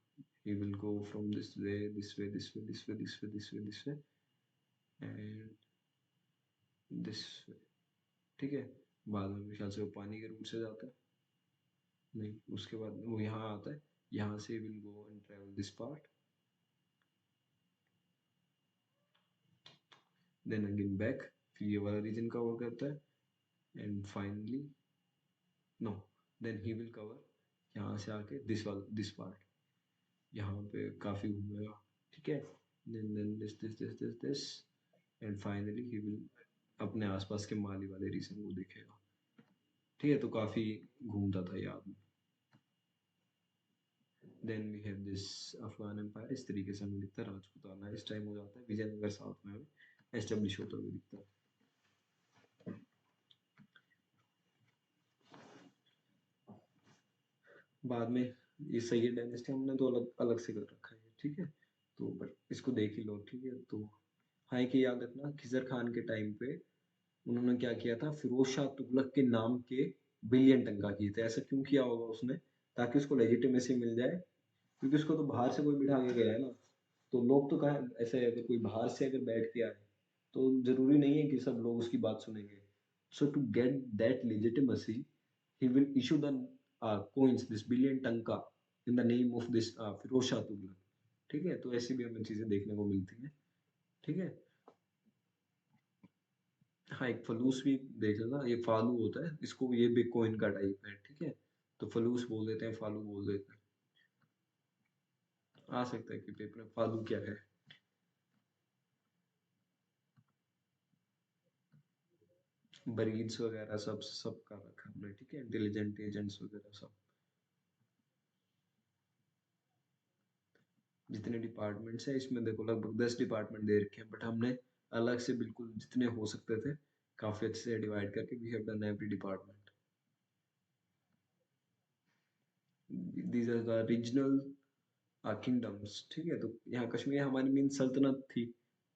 he will go from this way, this way, this way, this way, this way, this way, this way, and this way। ठीक है, बाद में मेरे ख्याल से वो पानी के रूट से जाता है। नहीं, उसके बाद वो यहाँ आता है, यहाँ से will go and travel this part, then again back, फिर ये वाला रीजन कवर करता है, and finally no, then he will cover यहाँ से आके दिस पार्ट, यहाँ पे काफी घूमेगा। ठीक है, then this and finally he will अपने आसपास के माली वाले रीजन को देखेगा। ठीक है, तो काफी घूमता था ये आदमी। Then we have this Afghan empire. इस तरीके से हमें दिखता है राजपूताना इस टाइम हो जाता है, विजयनगर साउथ में हमें एस्टेब्लिश होता हुआ दिखता है। बाद में ये सैयद डायनेस्टी हमने तो अलग अलग से कर रखा है। ठीक है, तो बट इसको देख ही लो। ठीक है, तो हाँ, एक याद रखना, खिजर खान के टाइम पे उन्होंने क्या किया था, फिरोज शाह तुगलक के नाम के बिलियन टंका किए थे। ऐसा क्यों किया होगा उसने, ताकि उसको लेजिटिमेसी मिल जाए, क्योंकि उसको तो बाहर से कोई बिठा के गया है ना। तो लोग तो कहा ऐसे, अगर कोई बाहर से अगर बैठ के आए तो जरूरी नहीं है कि सब लोग उसकी बात सुनेंगे। So to get that legitimacy he will issue the coins, this billion टंका, in the name of this Firoz Shah Tughlaq. ठीक है, तो ऐसी भी हमें चीजें देखने को मिलती हैं। ठीक है, हाँ, एक फलूस भी देख लेना, ये फालू होता है, इसको ये भी कोइन का टाइप है। ठीक है, तो फलूस बोल देते हैं, फालू बोल देते हैं। आ सकता है कि पेपर में फालू क्या है। ब्रीड्स वगैरह सब सब का रखा हमने। ठीक है, इंटेलिजेंट एजेंट्स वगैरह सब, जितने डिपार्टमेंट्स हैं इसमें देखो लगभग 10 डिपार्टमेंट दे रखे हैं, बट हमने अलग से बिल्कुल जितने हो सकते थे काफी अच्छे से डिवाइड करके we have done every department. These are the regional kingdoms. ठीक है, तो यहाँ कश्मीर हमारी मेन सल्तनत थी।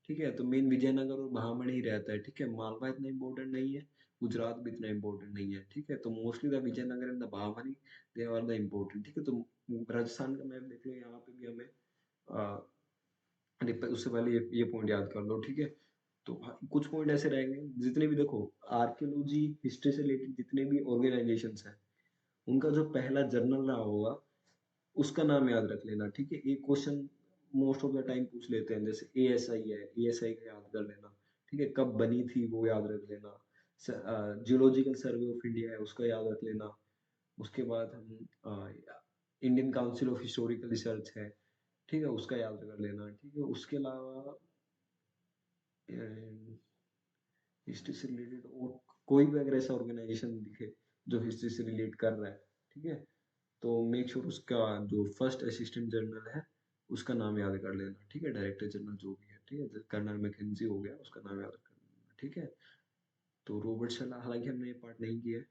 ठीक है, तो मेन विजयनगर और बहामनी ही रहता है। ठीक है, मालवा इतना इम्पोर्टेंट नहीं है, गुजरात भी इतना इम्पोर्टेंट नहीं है। ठीक है, तो mostly the Vijayanagar and the Bahmani, they are the important. ठीक है, तो राजस्थान का मैप देख लो, यहाँ पे भी हमें उससे पहले ये पॉइंट याद कर लो। ठीक है, तो कुछ पॉइंट ऐसे रहेंगे, जितने भी देखो आर्कियोलॉजी हिस्ट्री से रिलेटेड जितने भी ऑर्गेनाइजेशंस हैं, उनका जो पहला जर्नल रहा होगा उसका नाम याद रख लेना। ठीक है, एक question most of the time पूछ लेते हैं, जैसे एएसआई है, एएसआई का याद कर लेना। ठीक है, कब बनी थी वो याद रख लेना। जियोलॉजिकल सर्वे ऑफ इंडिया है, उसका याद रख लेना। उसके बाद हम Indian council of historical research है, ठीक है, उसका याद कर लेना। ठीक है, उसके अलावा हिस्ट्री से रिलेटेड और कोई भी अगर ऐसा ऑर्गेनाइजेशन दिखे जो हिस्ट्री से रिलेट कर रहा है, ठीक है, तो मेक श्योर उसका जो फर्स्ट असिस्टेंट जनरल है उसका नाम याद कर लेना। ठीक है, डायरेक्टर जनरल जो भी है, ठीक है, कर्नल मैकेंजी हो गया, उसका नाम याद कर लेना। ठीक है, तो रॉबर्ट सलाह, हालांकि हमने ये पार्ट नहीं किया है।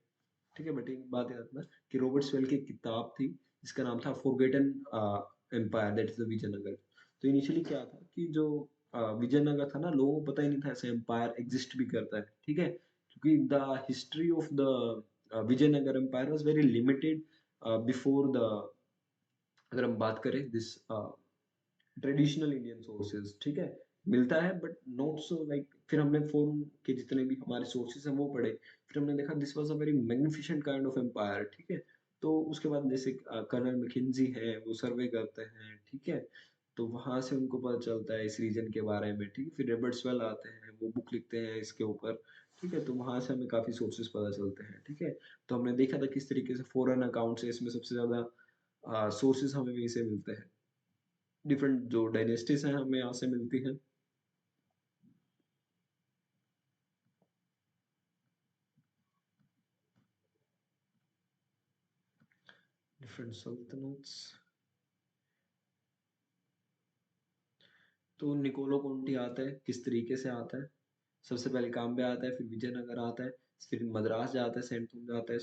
ठीक है, बट एक बात याद रखना कि रॉबर्ट स्वेल की एक किताब थी जिसका नाम था forgotten empire, that is the Vijayanagar. तो इनिशियली क्या था कि जो विजयनगर था ना, लोगों को पता ही नहीं था ऐसा एम्पायर एग्जिस्ट भी करता है। ठीक है, क्योंकि the history of the Vijayanagar empire was very limited before the, अगर हम बात करें दिस ट्रेडिशनल इंडियन सोर्सेज। ठीक है, मिलता है बट नॉट सो लाइक फिर हमने फ़ोन के जितने भी हमारे सोर्सेज़ हैं वो पढ़े। फिर हमने देखा this was a very magnificent kind of empire, ठीक है? तो उसके बाद जैसे कर्नल मैकेंजी हैं, वो सर्वे करते हैं, ठीक है? तो वहाँ से उनको पता चलता है इस रीजन के बारे में, ठीक है? फिर रॉबर्ट स्वेल आते हैं, वो बुक लिखते हैं इसके ऊपर, ठीक है? तो वहाँ से हमें काफ़ी सोर्सेज़ पता चलते हैं, ठीक है? तो हमने देखा था किस तरीके से फ़ॉरेन अकाउंट्स है, इसमें सबसे ज़्यादा सोर्सेज़ हमें वहीं से मिलते हैं। डिफरेंट जो डायनेस्टीज़ हैं, हमें यहाँ से मिलती हैं। डिफरेंट सल्तनत्स। तो निकोलो कोंटी आता है, किस तरीके से आता है? सबसे पहले काम्बे आता है, फिर विजयनगर आता है, फिर मद्रास जाता है, सेंटूर जाता है,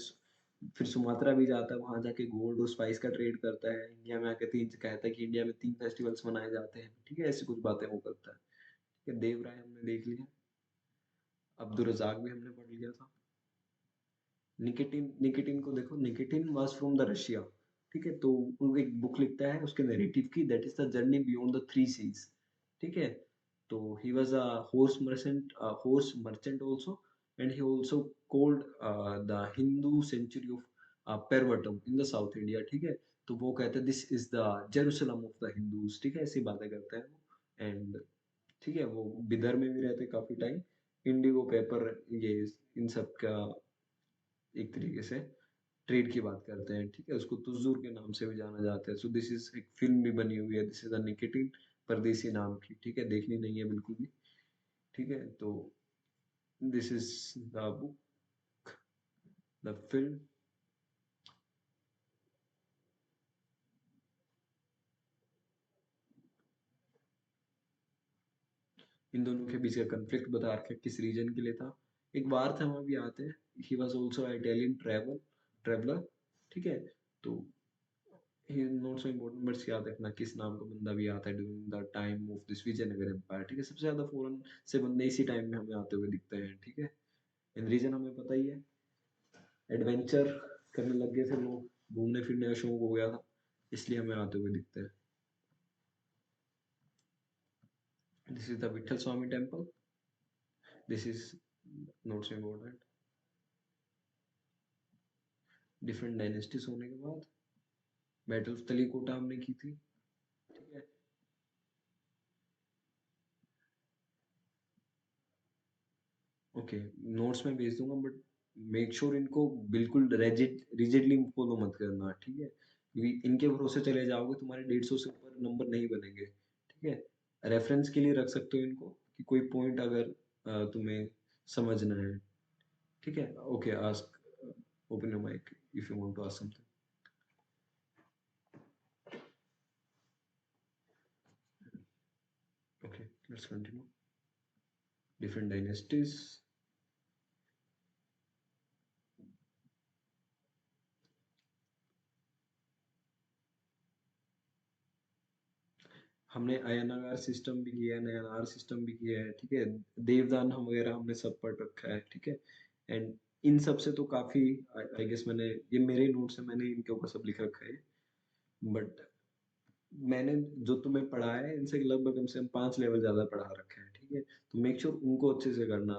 फिर सुमात्रा भी जाता है, वहाँ जाके गोल्ड और स्पाइस का ट्रेड करता है, इंडिया में आके 3 कहता है कि इंडिया में 3 फेस्टिवल्स मनाए जाते हैं, ठीक है? ऐसी कुछ बातें वो करता है। ठीक है, देवराय हमने देख लिया, अब्दुल रज़ाक भी हमने पढ़ लिया था। निकिटिन निकिटिन को देखो, Nikitin was from the Russia, ठीक है? तो वो एक बुक लिखता है उसके नैरेटिव की, that is the journey beyond the three seas, ठीक है? तो he was a horse merchant also, and he also called the Hindu century of Parvatam in the South India, ठीक है? तो वो कहते हैं this is the Jerusalem of the Hindus, ठीक है? ऐसी बातें करते हैं वो। एंड ठीक है, वो बिदर में भी रहते काफ़ी टाइम। इंडिगो पेपर, ये इन सब का एक तरीके से ट्रेड की बात करते हैं, ठीक है? उसको तुज़्ज़ुर के नाम से भी जाना जाता है। सो दिस इज़ एक फ़िल्म भी बनी हुई है, दिस इज़ अ निकोटिन परदेसी नाम की, ठीक है? देखनी नहीं है बिल्कुल भी, ठीक है? तो this is the book, the film. इन दोनों के बीच का कॉन्फ्लिक्ट बता रखा है, किस रीजन के लिए था। एक वार था, वहाँ भी आते हैं। He was also a Italian traveller, ठीक है? तो he is not so important, but याद रखना किस नाम का बंदा भी आता है during the time of this Vijayanagar empire, ठीक है? सबसे ज़्यादा फ़ॉरेन से बंदे इसी टाइम में हमें आते हुए दिखते हैं, ठीक है? एंड रीज़न हमें पता ही है, एडवेंचर करने लग गए थे लोग, घूमने-फिरने का शौक हो गया था, इसलिए हमें आते हुए दिखते हैं। This is the Vitthal Swami temple, this is not so important. Different dynasties होने के बाद बैटल ऑफ तलीकोटा हमने की थी, ठीक है? ओके, नोट्स में भेज दूँगा, बट मेक श्योर इनको बिल्कुल रिजिडली फॉलो मत करना, ठीक है? क्योंकि इनके भरोसे चले जाओगे, तुम्हारे 150 से ऊपर नंबर नहीं बनेंगे, ठीक है? रेफरेंस के लिए रख सकते हो इनको, कि कोई पॉइंट अगर तुम्हें समझना है, ठीक है? Okay, ask, open your mic if you want to ask something. Okay, let's continue. Different dynasties. हमने अयनागार सिस्टम भी किया है, नयनार सिस्टम भी किया है, ठीक है? देवदान हम वगैरह हमने सब पढ़ रखा है, ठीक है? एंड इन सब से तो काफ़ी, आई गेस मैंने, ये मेरे नोट्स है, मैंने इनके ऊपर सब लिख रखा है। बट मैंने जो तुम्हें पढ़ा है इनसे लगभग कम से कम 5 लेवल ज़्यादा पढ़ा रखा है, ठीक है? तो मेक श्योर उनको अच्छे से करना।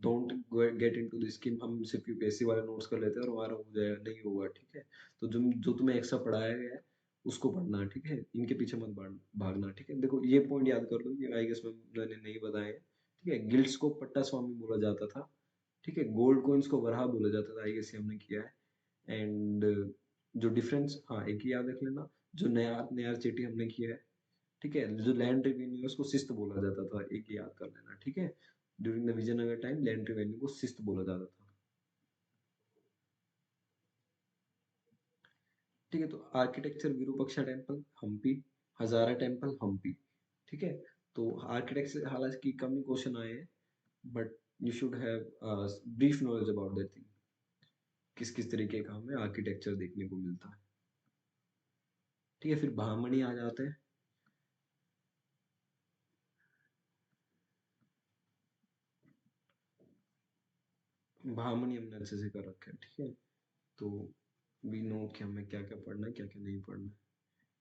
डोंट गेट इनटू दिस कि हम सिर्फ यूपीएससी वाले नोट्स कर लेते हैं और हमारा हो जाएगा, नहीं होगा, ठीक है? तो जो तुम्हें एक्स्ट्रा पढ़ाया गया है उसको पढ़ना, ठीक है? इनके पीछे मत भागना, ठीक है? देखो ये पॉइंट याद कर लो, ये आई गेस मैंने नहीं बताया है, ठीक है? गिल्ड्स को पट्टा स्वामी बोला जाता था, ठीक है? गोल्ड कॉइन्स को वराह बोला जाता था, आई गेस ये हमने किया है। एंड जो डिफरेंस, हाँ, एक ही याद रख लेना, जो नयार नयार चेटी हमने किया है, ठीक है? जो लैंड रेवेन्यू है उसको शिस्त बोला जाता था, एक ही याद कर लेना, ठीक है? During the Vijayanagar time land revenue को शिस्त बोला जाता था, ठीक है? तो architecture Virupaksha temple Hampi, Hazara temple Hampi, ठीक है? तो आर्किटेक्चर हालांकि कम ही क्वेश्चन आए हैं, but you should have brief knowledge about that thing, किस किस तरीके का हमें आर्किटेक्चर देखने को मिलता है, ठीक है? फिर ब्राह्मणी आ जाते हैं। ब्राह्मणी हमने अच्छे से कर रखा है, ठीक है? तो वी नो कि हमें क्या क्या पढ़ना है, क्या क्या नहीं पढ़ना है।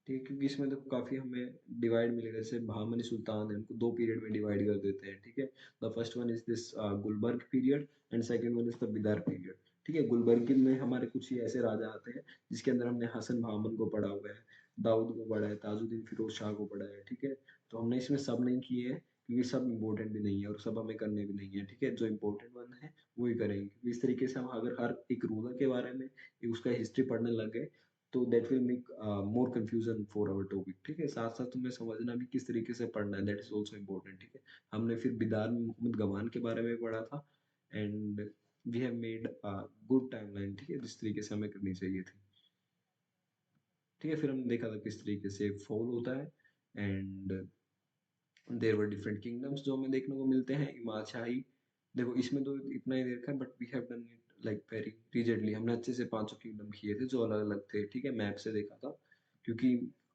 ठीक है, क्योंकि इसमें देखो काफ़ी हमें डिवाइड मिलेगा, जैसे बहामनी सुल्तान है, उनको 2 पीरियड में डिवाइड कर देते हैं, ठीक है? The first one is this Gulbarga period and second one is the Bidar period, ठीक है? गुलबर्ग में हमारे कुछ ही ऐसे राजा आते हैं, जिसके अंदर हमने हसन बहामन को पढ़ा हुआ है, दाऊद को पढ़ा है, ताजुद्दीन फिरोज शाह को पढ़ा है, ठीक है? तो हमने इसमें सब नहीं किए हैं, क्योंकि सब इम्पोर्टेंट भी नहीं है और सब हमें करने भी नहीं है, ठीक है? जो इम्पोर्टेंट वन है, वही करेंगे। क्योंकि इस तरीके से हम अगर हर एक रूलर के बारे में, उसका हिस्ट्री पढ़ने लग गए, तो that will make more confusion for our topic, ठीक है? साथ साथ तुम्हें समझना भी किस तरीके से पढ़ना है, दैट इज ऑल्सो इम्पोर्टेंट, ठीक है? हमने फिर बिदार में मोहम्मद गमान के बारे में पढ़ा था, and we have made good timeline, ठीक है, जिस तरीके से हमें करनी चाहिए थी, ठीक है? फिर हमने देखा था किस तरीके से फॉल होता है, and there were different kingdoms जो हमें देखने को मिलते हैं, इमाद शाही। देखो इसमें तो इतना ही देखा है, but we have done it like very rigidly, हमने अच्छे से पांचों किंगडम किए थे जो अलग अलग थे, ठीक है? मैप से देखा था, क्योंकि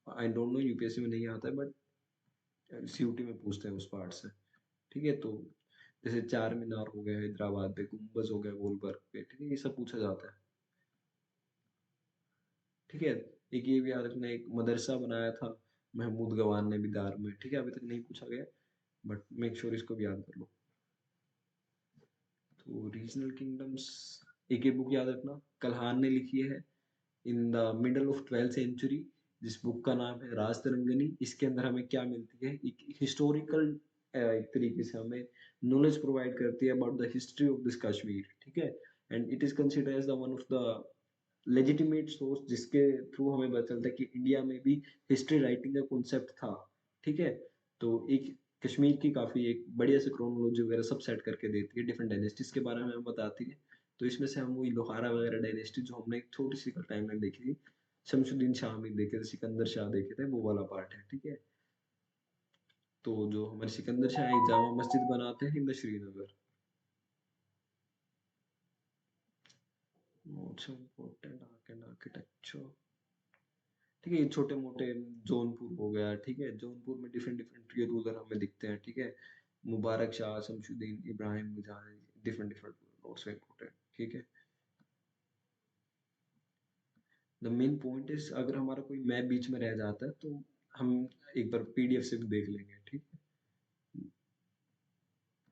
आई डोंट नो यूपीएससी में नहीं आता है, बट सीयूटी में पूछते हैं उस पार्ट से, ठीक है? तो जैसे चार मीनार हो गया हैदराबाद पे, गुम्बज हो गया गोलबर्ग पे, ठीक है? ये सब पूछा जाता है, ठीक है? एक ये भी याद रखना, एक मदरसा बनाया था महमूद गवान ने बिदार में, ठीक है? अभी तक नहीं पूछा गया, बट मेक श्योर इसको भी याद कर लो। तो रीजनल किंगडम्स, एक ये बुक याद रखना, कल्हान ने लिखी है in the middle of 12th century, जिस बुक का नाम है राज तरंगनी। इसके अंदर हमें क्या मिलती है, एक हिस्टोरिकल, एक तरीके से हमें नॉलेज प्रोवाइड करती है about the history of this Kashmir, ठीक है? And it is considered as the one of the legitimate source, जिसके थ्रू हमें पता चलता है कि इंडिया में भी हिस्ट्री राइटिंग का कॉन्सेप्ट था, ठीक है? तो एक कश्मीर की काफ़ी एक बढ़िया से क्रोनोलॉजी वगैरह सब सेट करके देती है, डिफरेंट डायनेस्टीज के बारे में हमें बताती है। तो इसमें से हम वही लोहारा वगैरह डायनेस्टी जो हमने एक छोटी सी टाइमलाइन देखी थी, शमशुद्दीन शाह में देखे थे, सिकंदर शाह देखे थे, वो वाला पार्ट है, ठीक है? तो जो हमारे सिकंदर शाह एक जामा मस्जिद बनाते हैं in the Srinagar, most important architecture, ठीक है? ये छोटे मोटे जौनपुर हो गया, ठीक है? जौनपुर में डिफरेंट डिफरेंट ये रूलर हमें दिखते हैं, ठीक है? मुबारक शाह, शमशुद्दीन इब्राहिम मिजान, डिफरेंट डिफरेंट नोट्स इम्पोर्टेंट, ठीक है? द मेन पॉइंट इज, अगर हमारा कोई मैप बीच में रह जाता है तो हम एक बार पीडीएफ से भी देख लेंगे, ठीक है?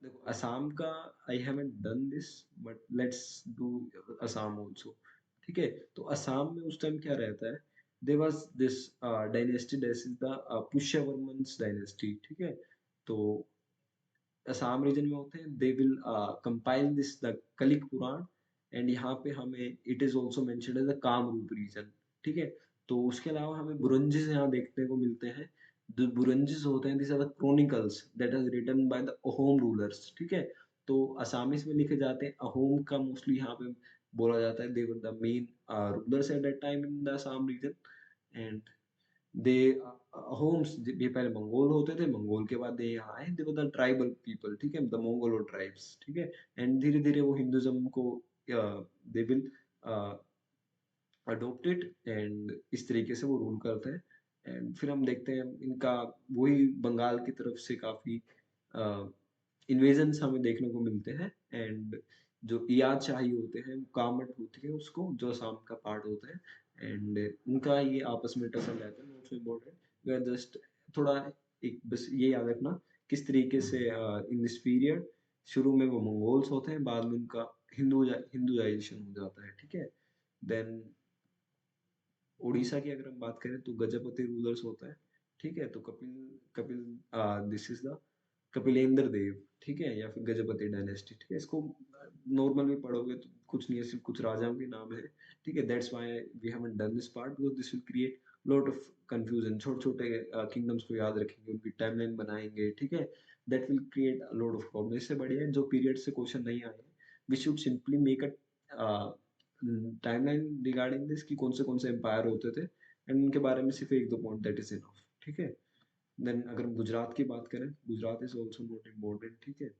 देखो असम का, I haven't done this, but let's do Assam also, ठीक है? तो असम में उस टाइम क्या रहता है, there was this dynasty, this is the Pushyavarman's dynasty, ठीक है? तो असम रीजन में होते हैं, they will compile this the Kalika Purana, and यहाँ पे हमें it is also mentioned as the Kamrup region, ठीक है? तो उसके अलावा हमें बुरंजिस यहाँ देखने को मिलते हैं। जो बुरंजिस होते हैं, this are the chronicles that is written by the Ahom rulers, ठीक है? तो असामीज में लिखे जाते हैं, अहोम का मोस्टली यहाँ पे बोला जाता है, they were the main rulers at that time in the Assam region, and the Ahoms, ये पहले मंगोल होते थे, मंगोल के बाद ये यहाँ आए, दे वर द ट्राइबल पीपल, ठीक है? द मंगोल ट्राइब्स, ठीक है? एंड धीरे धीरे वो हिंदुज्म को दे विल अडोप्टेड, एंड इस तरीके से वो रूल करते हैं। एंड फिर हम देखते हैं इनका वही बंगाल की तरफ से काफी इन्वेजन्स हमें देखने को मिलते हैं, एंड जो इयाद शाही होते हैं, कामट होती है उसको, जो असम का पार्ट होता है, एंड उनका ये आपस में टसल रहता है, नॉट सो इम्पोर्टेंट, जस्ट थोड़ा एक बस ये याद रखना किस तरीके से इन दिस पीरियड शुरू में वो मंगोल्स होते हैं, बाद में उनका हिंदुजाइजेशन हो जाता है, ठीक है? देन उड़ीसा की अगर हम बात करें तो गजपति रूलर्स होता है, ठीक है? तो Kapil Kapil this is the Kapilendra Dev, ठीक है? या फिर गजपति डायनेस्टी, ठीक है? इसको नॉर्मल में पढ़ोगे तो कुछ नहीं है, सिर्फ कुछ राजाओं के नाम है, ठीक है? That's why we haven't done this part, because this will create lot of confusion. छोटे छोटे किंगडम्स को याद रखेंगे, उनकी टाइमलाइन बनाएंगे, ठीक है? That will create a lot of problem. इससे बढ़िया है जो पीरियड से क्वेश्चन नहीं आए, we should simply make a timeline regarding this कि कौन से एम्पायर होते थे, एंड उनके बारे में सिर्फ एक दो पॉइंट, दैट इज इनफ, ठीक है? देन अगर हम गुजरात की बात करें, Gujarat is also not important, ठीक है?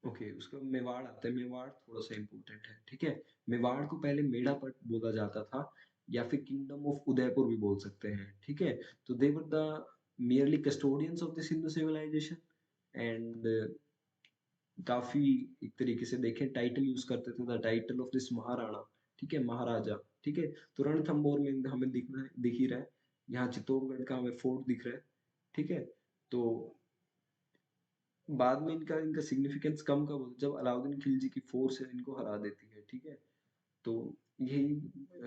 ओके, उसके बाद मेवाड़ आता है। मेवाड़ थोड़ा सा इम्पोर्टेंट है, ठीक है। मेवाड़ को पहले मेड़ापट बोला जाता था, या फिर किंगडम ऑफ उदयपुर भी बोल सकते हैं, ठीक है। तो they were the merely custodians of this Hindu civilization, and काफी एक तरीके से देखें टाइटल यूज करते थे, the title of this Maharana, ठीक है, महाराजा, ठीक है। तो रणथंबोर में हमें दिख ही रहा है, यहाँ चित्तौड़गढ़ का हमें फोर्ट दिख रहा है, ठीक है। तो बाद में इनका इनका सिग्निफिकेंस कम कब होता है, जब अलाउद्दीन खिलजी की फोर्स है इनको हरा देती है, ठीक है। तो यही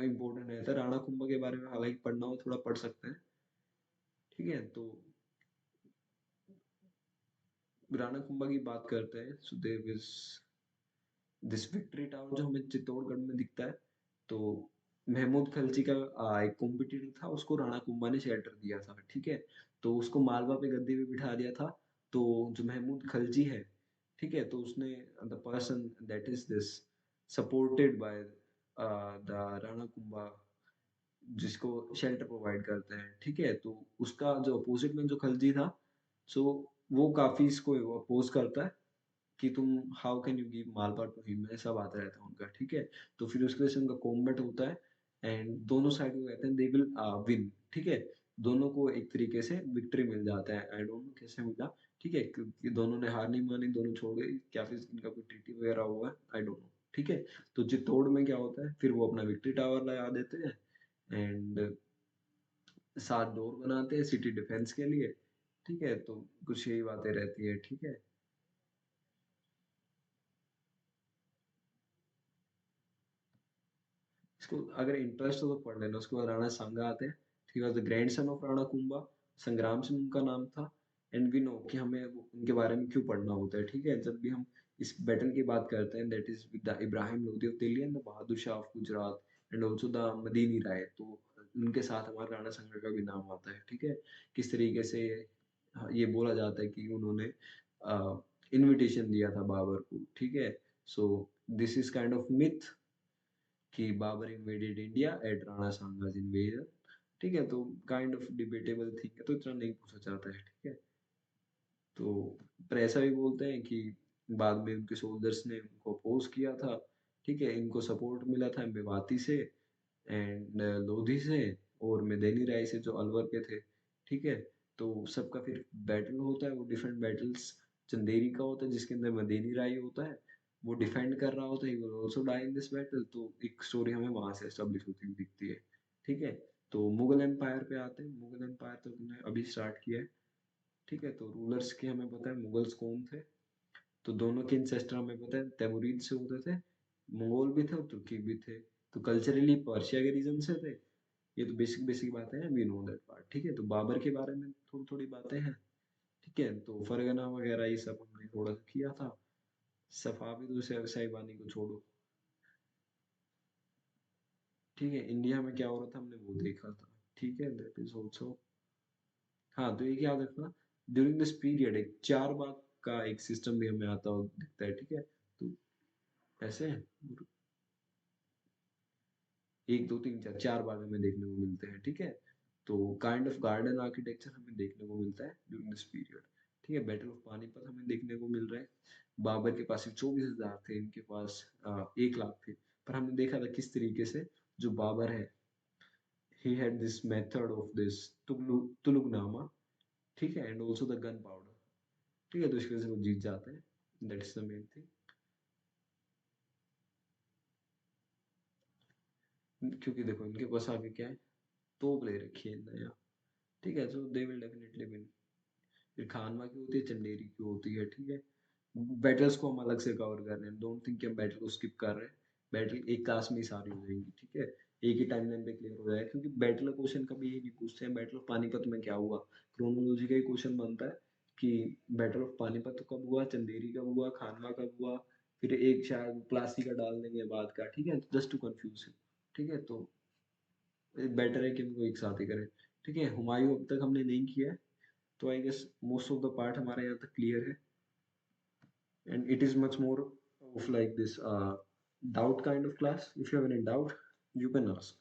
इम्पोर्टेंट है। तो राणा कुंभा के बारे में हालांकि पढ़ना हो थोड़ा पढ़ सकते हैं, ठीक है। तो राणा कुंभा की बात करते हैं। So there is this victory tower जो हमें चित्तौड़गढ़ में दिखता है। तो महमूद खलजी का एक कॉम्पिटिटर था, उसको राणा कुंभा ने शेल्टर दिया था, ठीक है। तो उसको मालवा पे गद्दी पे बिठा दिया था। तो जो महमूद खलजी है, ठीक है, तो उसने the person that is this supported by the Rana Kumbha, जिसको शेल्टर प्रोवाइड करते हैं, ठीक है। तो उसका जो अपोजिट में जो खलजी था, सो वो काफी इसको अपोज करता है कि तुम how can you give Malwa to him, ऐसा बात रहता है उनका, ठीक है। तो फिर उसके वजह से उनका कॉम्बैट होता है, एंड दोनों साइड को कहते हैं दे विल विन, ठीक है। दोनों को एक तरीके से विक्ट्री मिल जाता है। आई डोंट नो कैसे मिला, ठीक है, क्योंकि दोनों ने हार नहीं मानी, दोनों छोड़ गए, क्या फिर इनका कोई ट्रीटी वगैरह हुआ, आई डोंट नो, ठीक है। तो चित्तौड़ में क्या होता है, फिर वो अपना विक्ट्री टावर लगा देते हैं, एंड 7 डोर बनाते हैं सिटी डिफेंस के लिए, ठीक है। तो कुछ यही बातें रहती है, ठीक है। इसको अगर इंटरेस्ट हो तो पढ़ लेना। उसके बाद राणा सांगा आते हैं, he was the grand son of Rana Kumbha, संग्राम सिंह उनका नाम था। एंड वी नो कि हमें उनके बारे में क्यों पढ़ना होता है, ठीक है। जब भी हम इस बैटल की बात करते हैं, that is with the Ibrahim Lodi of Delhi and the Bahadur Shah of Gujarat, and also the Medini Rai. तो उनके साथ हमारा राणा सांगा का भी नाम आता है, ठीक है। किस तरीके से ये बोला जाता है कि उन्होंने इनविटेशन दिया था बाबर को, ठीक है। So this is kind of myth कि Babar invaded India at Rana Sanga's invasion, ठीक है। तो काइंड ऑफ डिबेटेबल थिंग है, तो इतना नहीं पूछा जाता है, ठीक है। तो पर ऐसा भी बोलते हैं कि बाद में उनके सोल्जर्स ने उनको अपोज किया था, ठीक है। इनको सपोर्ट मिला था मेवाती से, एंड लोधी से, और मेदिनी राय से जो अलवर के थे, ठीक है। तो सबका फिर बैटल होता है, वो डिफरेंट बैटल्स। चंदेरी का होता है जिसके अंदर मेदिनी राय होता है, वो डिफेंड कर रहा होता है, he will also die in this battle. तो एक स्टोरी हमें वहां से एस्टेब्लिश होती हुई दिखती है, ठीक है। तो मुगल एम्पायर पे आते हैं। मुगल एम्पायर तो हमने अभी स्टार्ट किया है, ठीक है। तो रूलर्स के हमें पता है मुगल्स कौन थे। तो दोनों के इंसेस्टर हमें पता है तैमुरीद से होते थे, मंगोल भी थे और तुर्की भी थे। तो कल्चरली पर्शिया के रीजन से थे। ये तो बेसिक बेसिक बातें हैं, वी नो दैट पार्ट, ठीक है। तो बाबर के बारे में थोड़ी थोड़ी बातें हैं, ठीक है। तो फरगना वगैरह ये सब हमने थोड़ा सा किया था। सफाविद और साहिबानी को छोड़ो, ठीक है। इंडिया में क्या हो रहा था हमने वो देखा था, ठीक है। दैट इज ऑल्सो, हाँ। तो एक याद रखना, ड्यूरिंग दिस पीरियड एक 4 बाग का एक सिस्टम भी हमें आता हुआ दिखता है, ठीक है। तो ऐसे 1 2 3 4 4 बाग हमें देखने को मिलते हैं, ठीक है। तो काइंड ऑफ गार्डन आर्किटेक्चर हमें देखने को मिलता है ड्यूरिंग दिस पीरियड, ठीक है। बैटल ऑफ पानीपत हमें देखने को मिल रहा है। बाबर के पास सिर्फ 24,000 थे, इनके पास 1 लाख थे। पर हमने देखा था किस तरीके से जो बाबर है, he had this method of this तुलुगनामा, ठीक है, and also the gunpowder, ठीक है। तो इसकी वजह से वो जीत जाते हैं, that is the main thing. क्योंकि देखो इनके पास आगे क्या है, तोप ले रखी है नया, ठीक है। सो दे विल डेफिनेटली विन। फिर खानवा की होती है, चंदेरी की होती है, ठीक है। बैटल्स को हम अलग से कवर कर रहे हैं, डोंट थिंक कि हम बैटल को स्किप कर रहे हैं। बैटल एक क्लास में ही सारी हो जाएंगी, ठीक है। एक ही टाइमलाइन पे क्लियर हो जाएगा, क्योंकि बैटल क्वेश्चन कभी ये नहीं पूछते हैं बैटल ऑफ पानीपत में क्या हुआ। क्रोनोलॉजी का ही क्वेश्चन बनता है कि बैटल ऑफ पानीपत कब हुआ, चंदेरी कब हुआ, खानवा कब हुआ। फिर एक शायद प्लासी का डाल देंगे बाद का, ठीक है, जस्ट टू कंफ्यूज है, ठीक है। तो बेटर है कि हमको एक साथ ही करें, ठीक है। हुमायूं अब तक हमने नहीं किया है, तो I guess most of the part हमारे यहाँ तक क्लियर है, and it is much more of like this doubt kind of class. If you have any doubt, you can ask.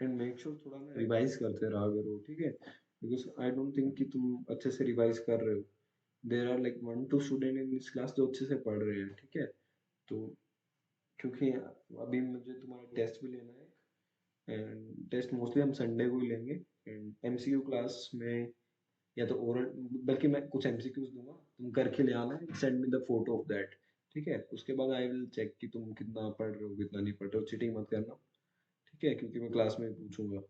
And make sure थोड़ा ना रिवाइज करते रहा करो, ठीक है? बिकॉज आई डोंट थिंक कि तुम अच्छे से रिवाइज कर रहे हो। There are like 1-2 student in this class जो अच्छे से पढ़ रहे हैं, ठीक है? तो क्योंकि अभी मुझे तुम्हारा टेस्ट भी लेना है, एंड टेस्ट मोस्टली हम संडे को ही लेंगे। एंड एमसीक्यू क्लास में या तो ओरल, बल्कि मैं कुछ एमसीक्यूज दूंगा, तुम करके ले आना है, send me the photo of that, ठीक है? उसके बाद आई विल चेक कि तुम कितना पढ़ रहे हो कितना नहीं पढ़ रहे हो, चीटिंग मत करना, ठीक है? क्योंकि मैं क्लास में पूछूंगा।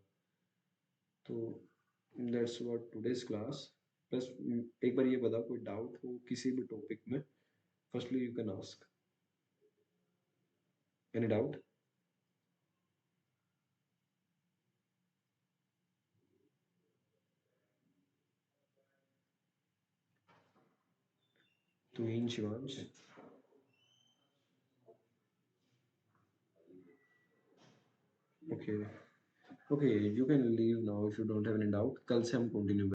तो दैट्स व्हाट टुडेस क्लास। बस एक बार ये बताओ, कोई डाउट हो किसी भी टॉपिक में, firstly you can ask, any doubt? Tuhin Shivansh? Okay, okay, you can leave now if you don't have any doubt, कल से हम कंटिन्यू